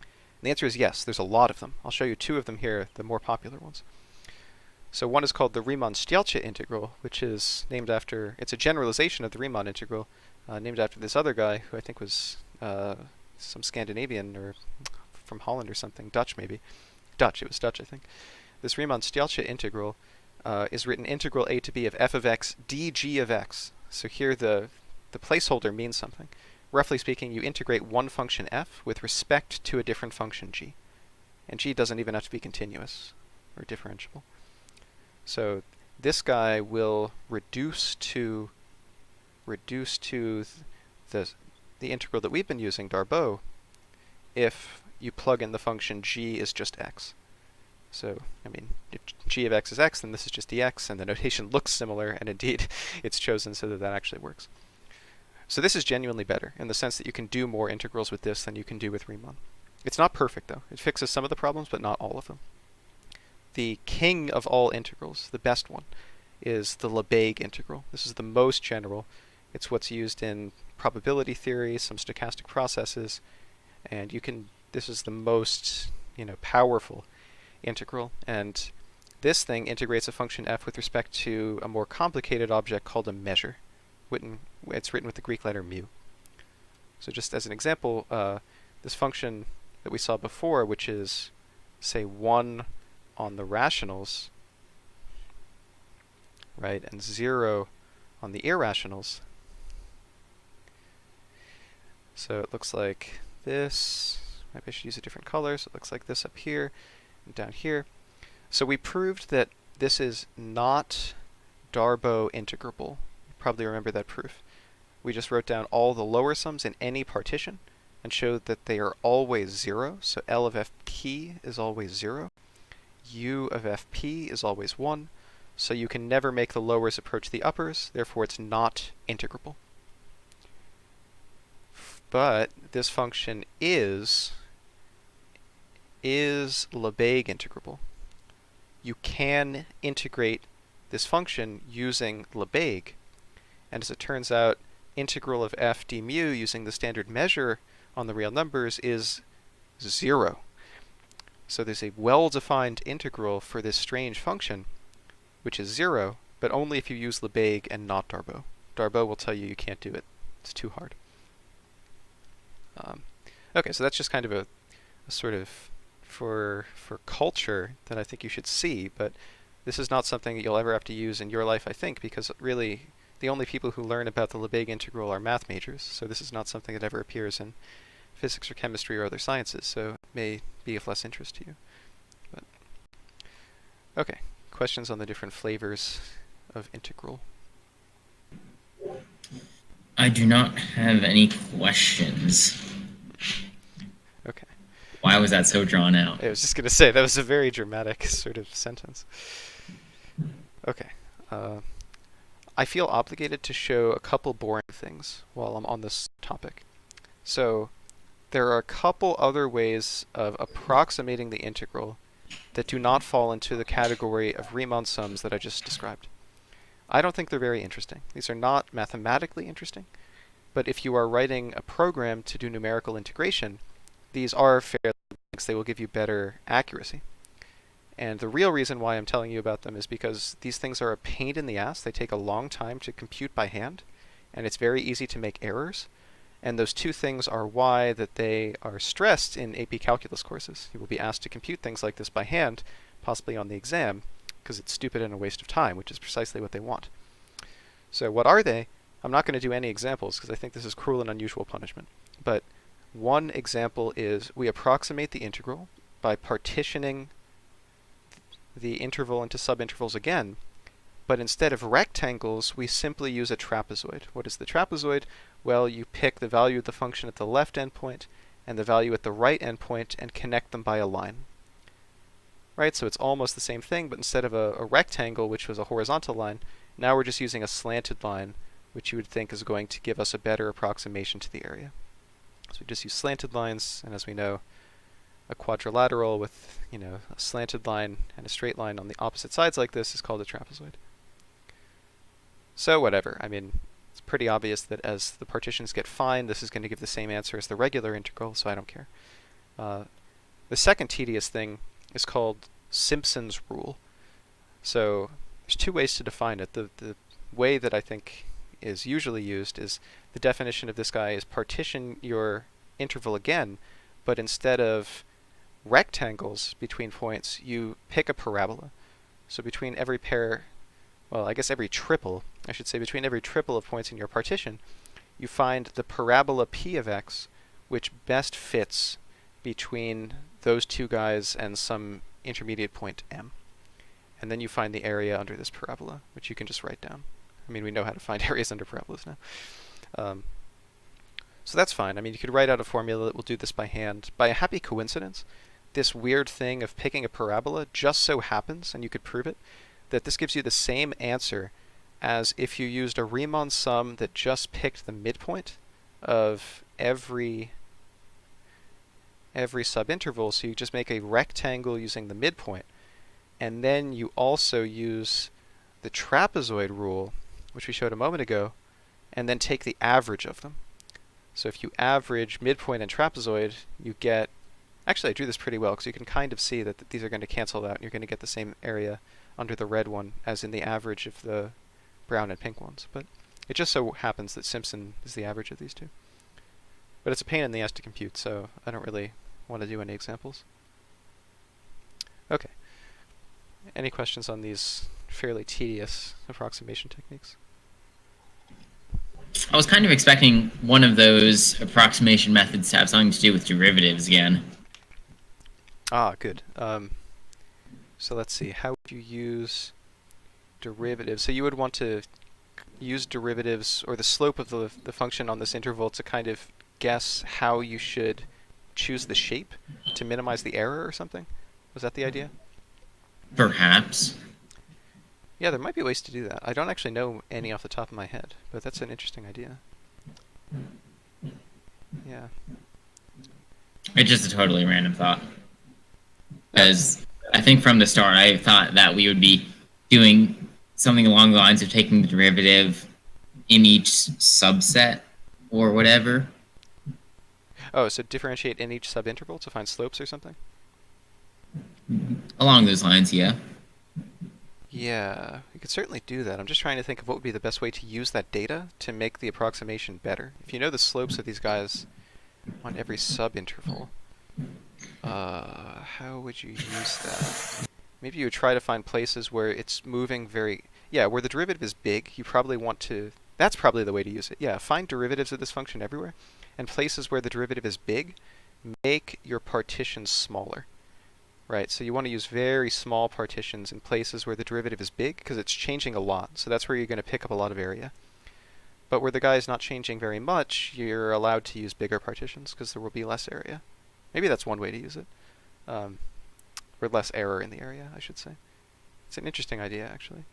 And the answer is yes, there's a lot of them. I'll show you two of them here, the more popular ones. So one is called the Riemann-Stieltje integral, which is named after, it's a generalization of the Riemann integral, named after this other guy who I think was some Scandinavian or from Holland or something, Dutch maybe. It was Dutch, I think. This Riemann-Stieltje integral is written integral a to b of f of x dg of x. So here the placeholder means something. Roughly speaking, you integrate one function f with respect to a different function g. And g doesn't even have to be continuous or differentiable. So this guy will reduce to the integral that we've been using, Darboux, if you plug in the function g is just x. So, I mean, if g of x is x, then this is just dx, and the notation looks similar, and indeed, it's chosen so that that actually works. So this is genuinely better, in the sense that you can do more integrals with this than you can do with Riemann. It's not perfect, though. It fixes some of the problems, but not all of them. The king of all integrals, the best one, is the Lebesgue integral. This is the most general. It's what's used in probability theory, some stochastic processes, and this is the most, powerful integral. And this thing integrates a function f with respect to a more complicated object called a measure. It's written with the Greek letter mu. So just as an example, this function that we saw before, which is, say, 1 on the rationals, right, and 0 on the irrationals. So it looks like this. Maybe I should use a different color. So it looks like this up here and down here. So we proved that this is not Darboux integrable. You probably remember that proof. We just wrote down all the lower sums in any partition and showed that they are always 0. So L of fp is always 0. U of fp is always 1. So you can never make the lowers approach the uppers. Therefore, it's not integrable. But this function is Lebesgue integrable. You can integrate this function using Lebesgue, and as it turns out, integral of f d mu using the standard measure on the real numbers is 0. So there's a well-defined integral for this strange function, which is 0, but only if you use Lebesgue and not Darboux. Darboux will tell you can't do it. It's too hard. Okay, so that's just kind of a sort of for culture that I think you should see, but this is not something that you'll ever have to use in your life, I think, because really the only people who learn about the Lebesgue integral are math majors, so this is not something that ever appears in physics or chemistry or other sciences, so it may be of less interest to you. But okay, questions on the different flavors of integral?
I do not have any questions.
Okay.
Why was that so drawn out?
I was just going to say, that was a very dramatic sort of sentence. Okay. I feel obligated to show a couple boring things while I'm on this topic. So, there are a couple other ways of approximating the integral that do not fall into the category of Riemann sums that I just described. I don't think they're very interesting. These are not mathematically interesting, but if you are writing a program to do numerical integration, these are fairly they will give you better accuracy. And the real reason why I'm telling you about them is because these things are a pain in the ass. They take a long time to compute by hand, and it's very easy to make errors. And those two things are why that they are stressed in AP Calculus courses. You will be asked to compute things like this by hand, possibly on the exam, because it's stupid and a waste of time, which is precisely what they want. So what are they? I'm not going to do any examples because I think this is cruel and unusual punishment. But one example is we approximate the integral by partitioning the interval into subintervals again, but instead of rectangles, we simply use a trapezoid. What is the trapezoid? Well, you pick the value of the function at the left endpoint and the value at the right endpoint and connect them by a line. Right, so it's almost the same thing, but instead of a rectangle, which was a horizontal line, now we're just using a slanted line, which you would think is going to give us a better approximation to the area. So we just use slanted lines, and as we know, a quadrilateral with, a slanted line and a straight line on the opposite sides like this is called a trapezoid. So whatever, I mean, it's pretty obvious that as the partitions get fine, this is going to give the same answer as the regular integral, so I don't care. The second tedious thing is called Simpson's rule. So there's two ways to define it. The way that I think is usually used is the definition of this guy is partition your interval again, but instead of rectangles between points, you pick a parabola. So between every pair, well, I guess every triple, I should say, between every triple of points in your partition, you find the parabola P of x, which best fits between those two guys and some intermediate point M. And then you find the area under this parabola, which you can just write down. I mean, we know how to find areas under parabolas now. So that's fine. I mean, you could write out a formula that will do this by hand. By a happy coincidence, this weird thing of picking a parabola just so happens, and you could prove it, that this gives you the same answer as if you used a Riemann sum that just picked the midpoint of every subinterval. So you just make a rectangle using the midpoint. And then you also use the trapezoid rule, which we showed a moment ago, and then take the average of them. So if you average midpoint and trapezoid, you get... Actually, I drew this pretty well because you can kind of see that these are going to cancel out, and you're going to get the same area under the red one as in the average of the brown and pink ones. But it just so happens that Simpson is the average of these two. But it's a pain in the ass to compute, so I don't really want to do any examples. Okay. Any questions on these fairly tedious approximation techniques?
I was kind of expecting one of those approximation methods to have something to do with derivatives again.
Ah, good. So let's see. How would you use derivatives? So you would want to use derivatives or the slope of the function on this interval to kind of guess how you should choose the shape to minimize the error or something? Was that the idea?
Perhaps.
Yeah, there might be ways to do that. I don't actually know any off the top of my head, but that's an interesting idea. Yeah.
It's just a totally random thought. Because I think from the start I thought that we would be doing something along the lines of taking the derivative in each subset or whatever.
Oh, so differentiate in each subinterval to find slopes or something?
Along those lines, yeah.
Yeah, we could certainly do that. I'm just trying to think of what would be the best way to use that data to make the approximation better. If you know the slopes of these guys on every subinterval, how would you use that? Maybe you would try to find places where it's moving very... Yeah, where the derivative is big, you probably want to... That's probably the way to use it. Yeah, find derivatives of this function everywhere. And places where the derivative is big, make your partitions smaller. Right, so you want to use very small partitions in places where the derivative is big, because it's changing a lot. So that's where you're going to pick up a lot of area. But where the guy is not changing very much, you're allowed to use bigger partitions, because there will be less area. Maybe that's one way to use it. Or less error in the area, I should say. It's an interesting idea, actually.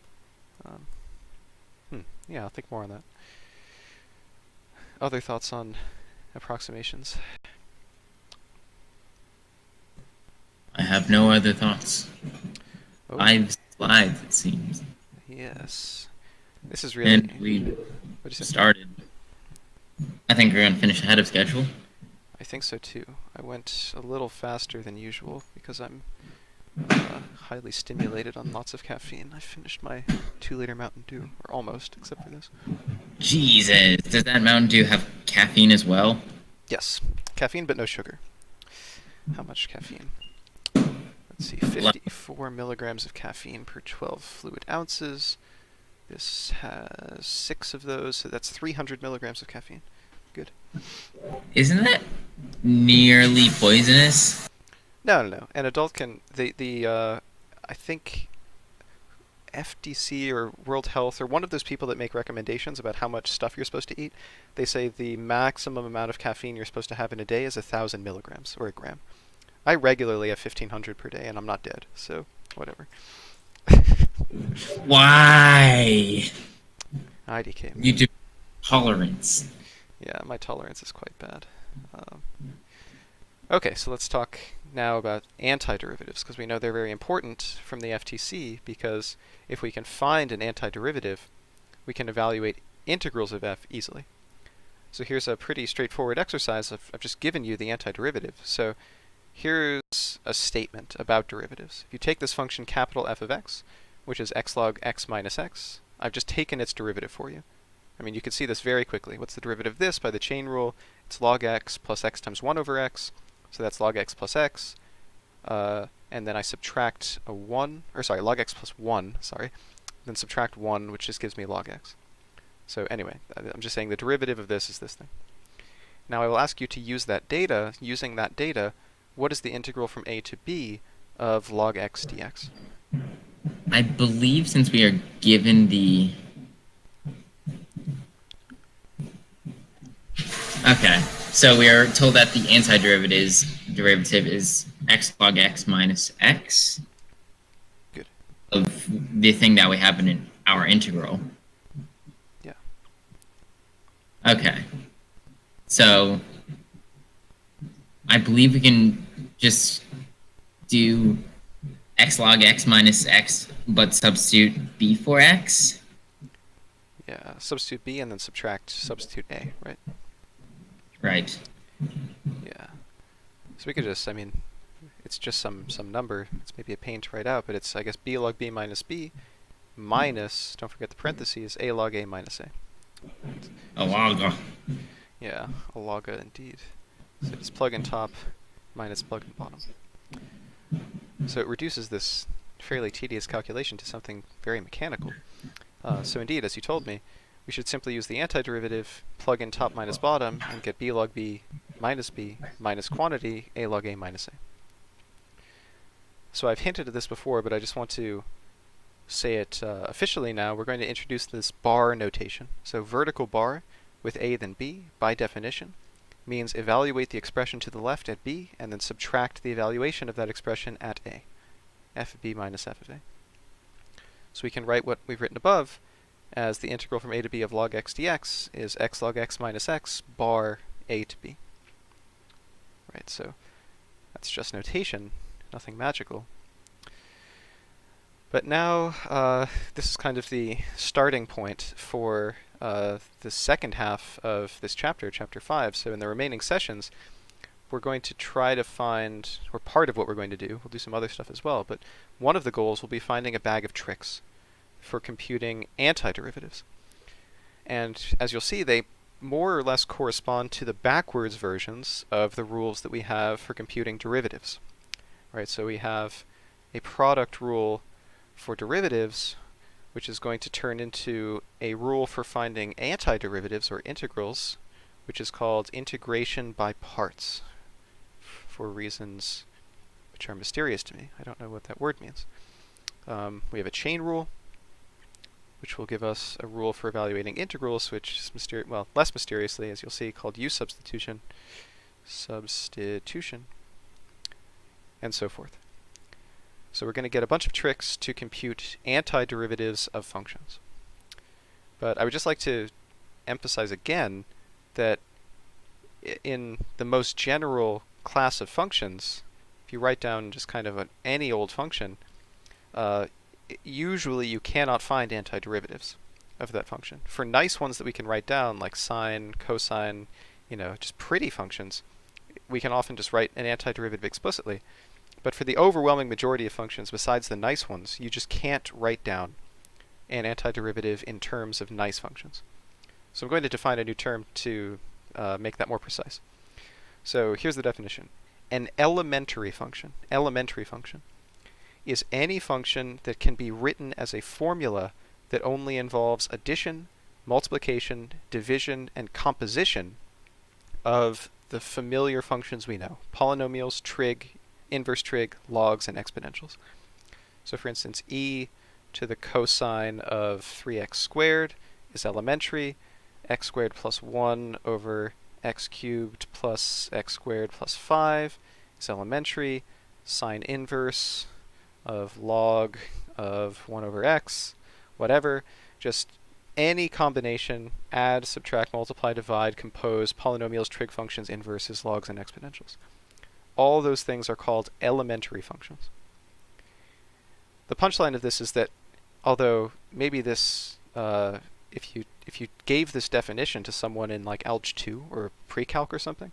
Yeah, I'll think more on that. Other thoughts on approximations?
have no other thoughts.
Oh,
5 slides, it seems.
yes. This is really...
And we
What'd you say?
started. I think we're going to finish ahead of schedule.
I think so too. I went a little faster than usual because I'm highly stimulated on lots of caffeine. I finished my 2-liter Mountain Dew, or almost, except for this.
Jesus. Does that Mountain Dew have caffeine as well?
Yes, caffeine but no sugar. How much caffeine? Let's see, 54 milligrams of caffeine per 12 fluid ounces. This has 6 of those, so that's 300 milligrams of caffeine. Good.
Isn't that nearly poisonous?
No. An adult can... I think FDC or World Health or one of those people that make recommendations about how much stuff you're supposed to eat, they say the maximum amount of caffeine you're supposed to have in a day is 1,000 milligrams, or a gram. I regularly have 1,500 per day, and I'm not dead, so whatever.
Why?
IDK.
You do tolerance.
Yeah, my tolerance is quite bad. Okay, so let's talk now about antiderivatives, because we know they're very important from the FTC, because if we can find an antiderivative, we can evaluate integrals of f easily. So here's a pretty straightforward exercise. I've just given you the antiderivative. So here's a statement about derivatives. If you take this function capital F of x, which is x log x minus x, I've just taken its derivative for you. I mean, you can see this very quickly. What's the derivative of this by the chain rule? It's log x plus x times 1 over x. So that's log x plus x. And then I subtract a 1, or sorry, log x plus 1, sorry. Then subtract 1, which just gives me log x. So anyway, I'm just saying the derivative of this is this thing. Now I will ask you to use that data. Using that data, what is the integral from a to b of log x dx?
I believe since we are given the... Okay, so we are told that the antiderivative is x log x minus x.
Good.
Of the thing that we have in our integral.
Yeah.
Okay. So I believe we can just do x log x minus x, but substitute b for x.
Yeah, substitute b and then substitute a, right?
Right.
Yeah. So we could just, I mean, it's just some number. It's maybe a pain to write out, but it's, I guess, b log b minus, don't forget the parentheses, a log a minus a.
A log.
Yeah, a logga indeed. So it's plug in top minus plug in bottom. So it reduces this fairly tedious calculation to something very mechanical. So indeed, as you told me, we should simply use the antiderivative, plug in top minus bottom, and get b minus quantity, a log a minus a. So I've hinted at this before, but I just want to say it officially now. We're going to introduce this bar notation. So vertical bar with a then b, by definition, means evaluate the expression to the left at b, and then subtract the evaluation of that expression at a. F of b minus f of a. So we can write what we've written above as the integral from a to b of log x dx is x log x minus x bar a to b. Right, so that's just notation, nothing magical. But now this is kind of the starting point for the second half of this chapter, chapter 5. So in the remaining sessions, we're going to try to find, or part of what we're going to do, we'll do some other stuff as well, but one of the goals will be finding a bag of tricks for computing antiderivatives. And as you'll see, they more or less correspond to the backwards versions of the rules that we have for computing derivatives. Right, so we have a product rule for derivatives, which is going to turn into a rule for finding antiderivatives or integrals, which is called integration by parts, for reasons which are mysterious to me. I don't know what that word means. We have a chain rule, which will give us a rule for evaluating integrals, which is less mysteriously, as you'll see, called U substitution, and so forth. So we're going to get a bunch of tricks to compute antiderivatives of functions. But I would just like to emphasize again that in the most general class of functions, if you write down just kind of any old function, usually you cannot find antiderivatives of that function. For nice ones that we can write down, like sine, cosine, just pretty functions, we can often just write an antiderivative explicitly. But for the overwhelming majority of functions, besides the nice ones, you just can't write down an antiderivative in terms of nice functions. So I'm going to define a new term to make that more precise. So here's the definition. An elementary function is any function that can be written as a formula that only involves addition, multiplication, division, and composition of the familiar functions we know: polynomials, trig, inverse trig, logs, and exponentials. So for instance, e to the cosine of 3x squared is elementary. X squared plus 1 over x cubed plus x squared plus 5 is elementary. Sine inverse of log of 1 over x, whatever. Just any combination: add, subtract, multiply, divide, compose, polynomials, trig functions, inverses, logs, and exponentials. All those things are called elementary functions. The punchline of this is that although maybe this, if you gave this definition to someone in like Alg 2 or pre-calc or something,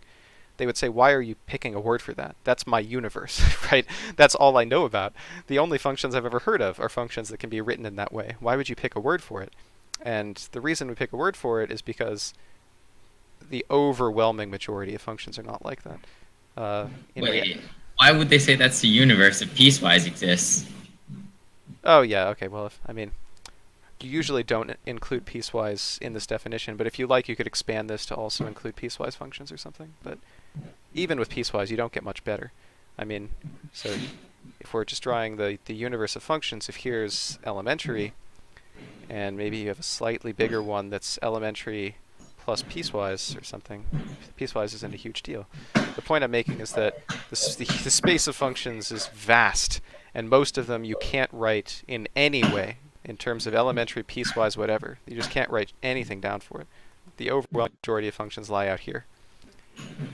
they would say, why are you picking a word for that? That's my universe, right? That's all I know about. The only functions I've ever heard of are functions that can be written in that way. Why would you pick a word for it? And the reason we pick a word for it is because the overwhelming majority of functions are not like that.
Wait, why would they say that's the universe if piecewise exists?
Oh yeah, okay, well, you usually don't include piecewise in this definition, but if you like, you could expand this to also include piecewise functions or something. But even with piecewise, you don't get much better. So if we're just drawing the universe of functions, if here's elementary, and maybe you have a slightly bigger one that's elementary plus piecewise or something, piecewise isn't a huge deal. The point I'm making is that the space of functions is vast, and most of them you can't write in any way in terms of elementary, piecewise, whatever. You just can't write anything down for it. The overwhelming majority of functions lie out here.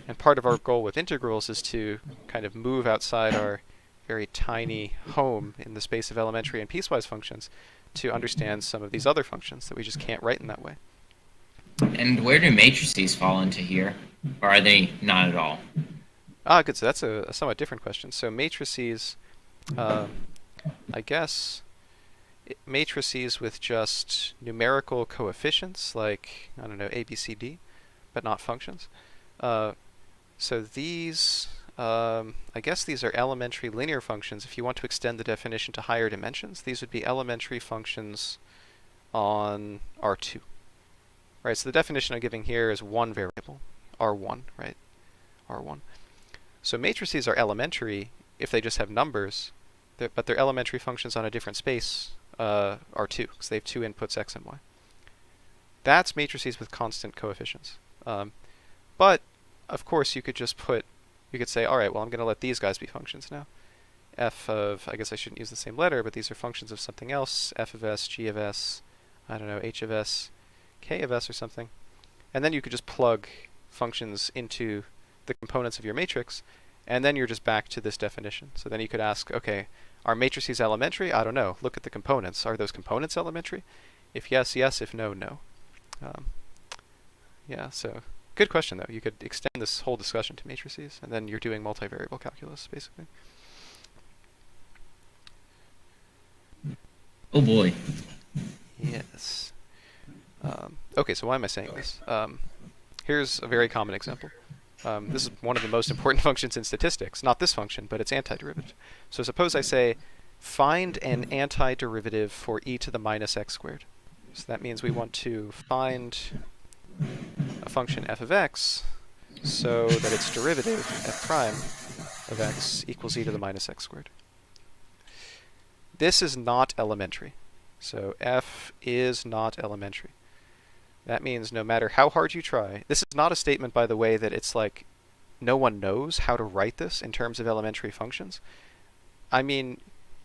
And part of our goal with integrals is to kind of move outside our very tiny home in the space of elementary and piecewise functions to understand some of these other functions that we just can't write in that way.
And where do matrices fall into here? Or are they not at all?
Good. So that's a somewhat different question. So matrices, I guess, matrices with just numerical coefficients, like, I don't know, a, b, c, d, but not functions. So these, I guess these are elementary linear functions. If you want to extend the definition to higher dimensions, these would be elementary functions on R2. Right, so the definition I'm giving here is one variable, R1, right? R1. So matrices are elementary if they just have numbers, but they're elementary functions on a different space, R2, because they have two inputs, x and y. That's matrices with constant coefficients. But, of course, you could say, all right, well, I'm going to let these guys be functions now. F of, I guess I shouldn't use the same letter, but these are functions of something else, f of s, g of s, I don't know, h of s, k of s or something. And then you could just plug functions into the components of your matrix, and then you're just back to this definition. So then you could ask, okay, are matrices elementary? I don't know. Look at the components. Are those components elementary? If yes, yes. If no, no. Yeah, so good question, though. You could extend this whole discussion to matrices, and then you're doing multivariable calculus, basically.
Oh boy.
Yes. Okay, so why am I saying this? Here's a very common example. This is one of the most important functions in statistics. Not this function, but its antiderivative. So suppose I say, find an antiderivative for e to the minus x squared. So that means we want to find a function f of x so that its derivative, f prime of x, equals e to the minus x squared. This is not elementary. So f is not elementary. That means no matter how hard you try, this is not a statement, by the way, that it's like no one knows how to write this in terms of elementary functions. I mean,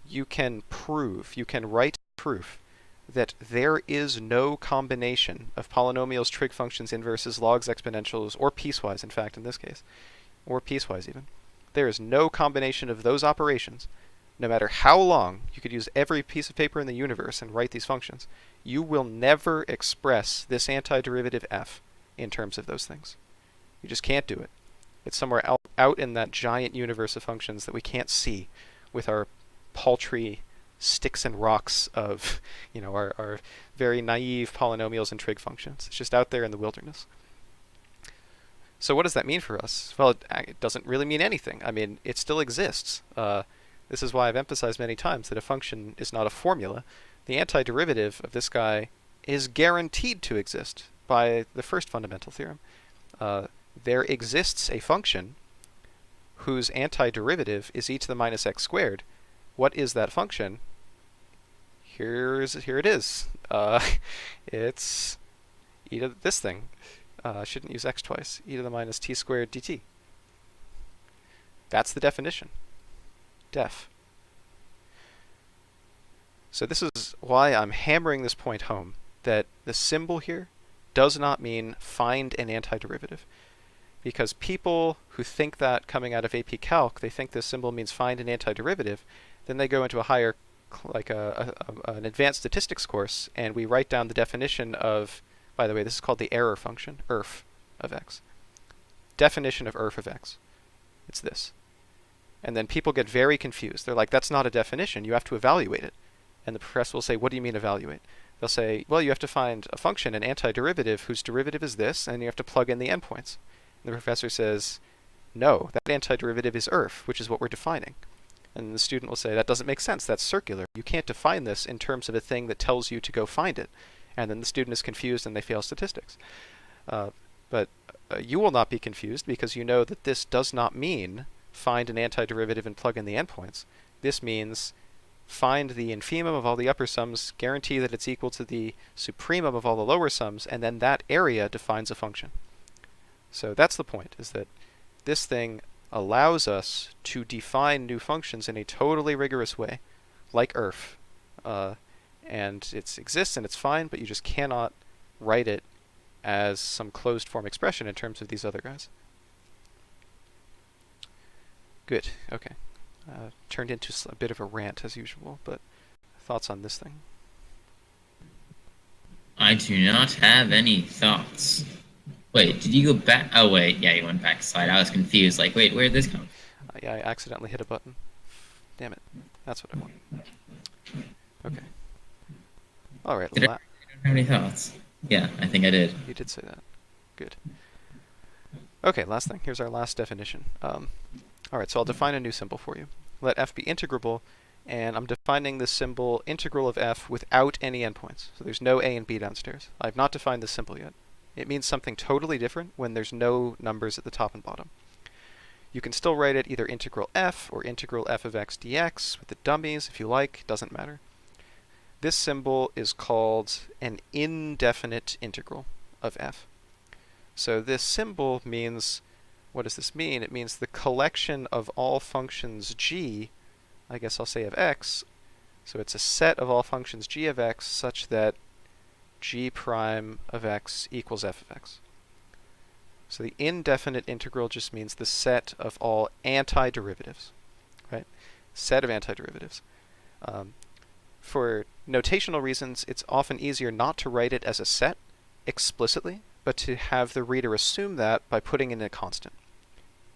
you can write proof that there is no combination of polynomials, trig functions, inverses, logs, exponentials, or piecewise, in fact, in this case, or piecewise even, There is no combination of those operations, no matter how long you could use every piece of paper in the universe and write these functions, you will never express this antiderivative f in terms of those things. You just can't do it. It's somewhere out in that giant universe of functions that we can't see with our paltry sticks and rocks of, our very naive polynomials and trig functions. It's just out there in the wilderness. So what does that mean for us? Well, it doesn't really mean anything. I mean, it still exists. This is why I've emphasized many times that a function is not a formula. The antiderivative of this guy is guaranteed to exist by the first fundamental theorem. There exists a function whose antiderivative is e to the minus x squared. What is that function? Here it is. It's e to this thing. I shouldn't use x twice. E to the minus t squared dt. That's the definition. Def. So this is why I'm hammering this point home, that the symbol here does not mean find an antiderivative. Because people who think that coming out of AP Calc, they think this symbol means find an antiderivative, then they go into a higher, like an advanced statistics course, and we write down the definition of, by the way, this is called the error function, erf of x. Definition of erf of x. It's this. And then people get very confused. They're like, that's not a definition, you have to evaluate it. And the professor will say, what do you mean evaluate? They'll say, well, you have to find a function, an antiderivative, whose derivative is this, and you have to plug in the endpoints. And the professor says, no, that antiderivative is erf, which is what we're defining. And the student will say, that doesn't make sense, that's circular. You can't define this in terms of a thing that tells you to go find it. And then the student is confused and they fail statistics. But you will not be confused because you know that this does not mean find an antiderivative and plug in the endpoints. This means find the infimum of all the upper sums, guarantee that it's equal to the supremum of all the lower sums, and then that area defines a function. So that's the point, is that this thing allows us to define new functions in a totally rigorous way, like erf. And it exists and it's fine, but you just cannot write it as some closed form expression in terms of these other guys. Good, okay. Turned into a bit of a rant as usual, but thoughts on this thing?
I do not have any thoughts. Wait, did you go back? Oh, wait, yeah, you went back a slide. I was confused, like, wait, where did this come from?
Yeah, I accidentally hit a button. Damn it. That's what I want. Okay. All right.
I don't have any thoughts. Yeah, I think I did.
You did say that. Good. Okay, last thing. Here's our last definition. All right, so I'll define a new symbol for you. Let f be integrable, and I'm defining this symbol integral of f without any endpoints. So there's no a and b downstairs. I have not defined this symbol yet. It means something totally different when there's no numbers at the top and bottom. You can still write it either integral f or integral f of x dx with the dummies if you like, doesn't matter. This symbol is called an indefinite integral of f. So this symbol means, what does this mean? It means the collection of all functions g, I guess I'll say of x, so it's a set of all functions g of x such that g prime of x equals f of x. So the indefinite integral just means the set of all antiderivatives, right? Set of antiderivatives. For notational reasons, it's often easier not to write it as a set explicitly, but to have the reader assume that by putting in a constant.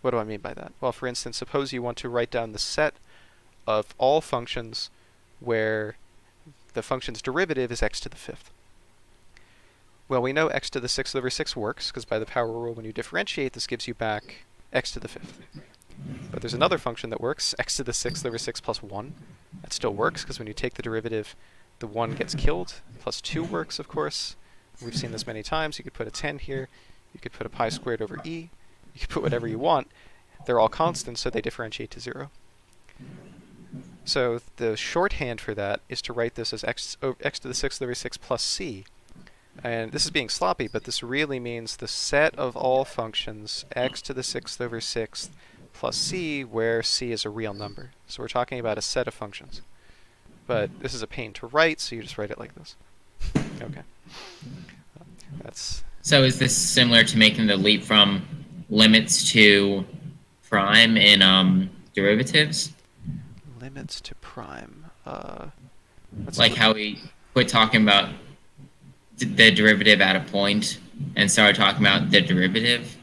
What do I mean by that? Well, for instance, suppose you want to write down the set of all functions where the function's derivative is x to the fifth. Well, we know x to the 6th over 6 works, because by the power rule, when you differentiate, this gives you back x to the 5th. But there's another function that works, x to the 6th over 6 plus 1. That still works, because when you take the derivative, the 1 gets killed. Plus 2 works, of course. We've seen this many times. You could put a 10 here. You could put a pi squared over e. You could put whatever you want. They're all constants, so they differentiate to 0. So the shorthand for that is to write this as x to the 6th over 6 plus c. And this is being sloppy, but this really means the set of all functions x to the 6th over 6 plus c, where c is a real number. So we're talking about a set of functions. But this is a pain to write, so you just write it like this. Okay. That's.
So is this similar to making the leap from limits to prime in derivatives?
Limits to prime. Let's
Like how we quit talking about the derivative at a point and started talking about the derivative?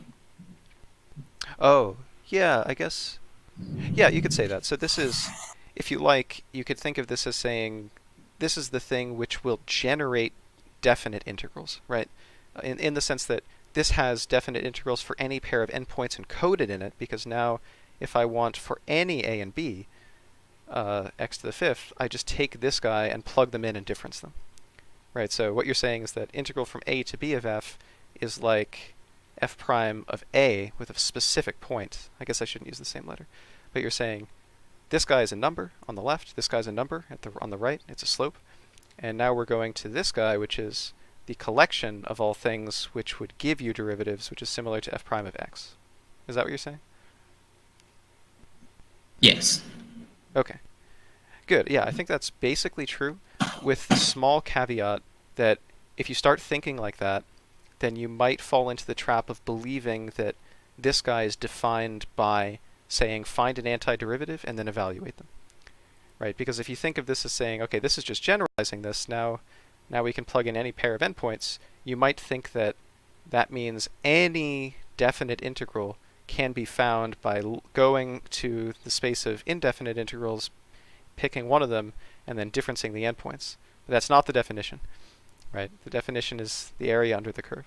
Oh, yeah, I guess. Yeah, you could say that. So this is, if you like, you could think of this as saying, this is the thing which will generate definite integrals, right? In the sense that this has definite integrals for any pair of endpoints encoded in it, because now if I want for any a and b, x to the fifth, I just take this guy and plug them in and difference them. Right, so what you're saying is that integral from a to b of f is like f prime of a with a specific point. I guess I shouldn't use the same letter. But you're saying this guy is a number on the left, this guy's a number on the right, it's a slope. And now we're going to this guy, which is the collection of all things which would give you derivatives, which is similar to f prime of x. Is that what you're saying?
Yes.
Okay. Good. Yeah, I think that's basically true, with the small caveat that if you start thinking like that, then you might fall into the trap of believing that this guy is defined by saying find an antiderivative and then evaluate them. Right? Because if you think of this as saying, okay, this is just generalizing this, now we can plug in any pair of endpoints, you might think that that means any definite integral can be found by going to the space of indefinite integrals, picking one of them, and then differencing the endpoints. But that's not the definition, right? The definition is the area under the curve.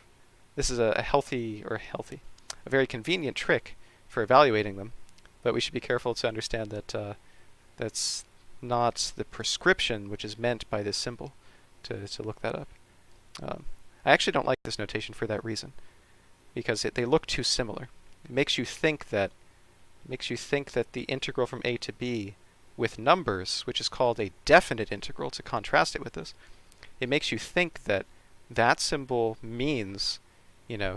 This is a very convenient trick for evaluating them, but we should be careful to understand that that's not the prescription which is meant by this symbol, to look that up. I actually don't like this notation for that reason, because they look too similar. It makes you think that the integral from a to b with numbers, which is called a definite integral to contrast it with this, it makes you think that that symbol means,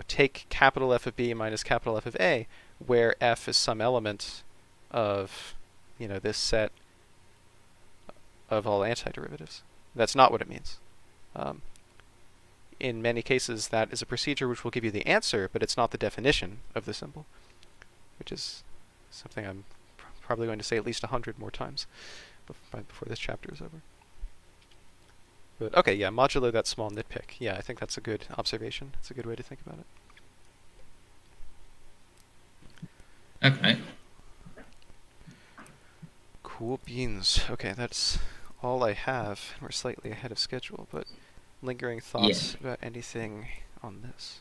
take capital F of b minus capital F of a, where f is some element of, this set of all antiderivatives. That's not what it means. In many cases, that is a procedure which will give you the answer, but it's not the definition of the symbol, which is something I'm probably going to say at least 100 more times before this chapter is over. But okay, yeah, modulo that small nitpick. Yeah, I think that's a good observation. It's a good way to think about it.
Okay.
Cool beans. Okay, that's all I have. We're slightly ahead of schedule, but lingering thoughts about anything on this?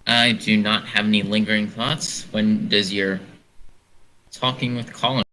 I do not have any lingering thoughts. When does your talking with Colin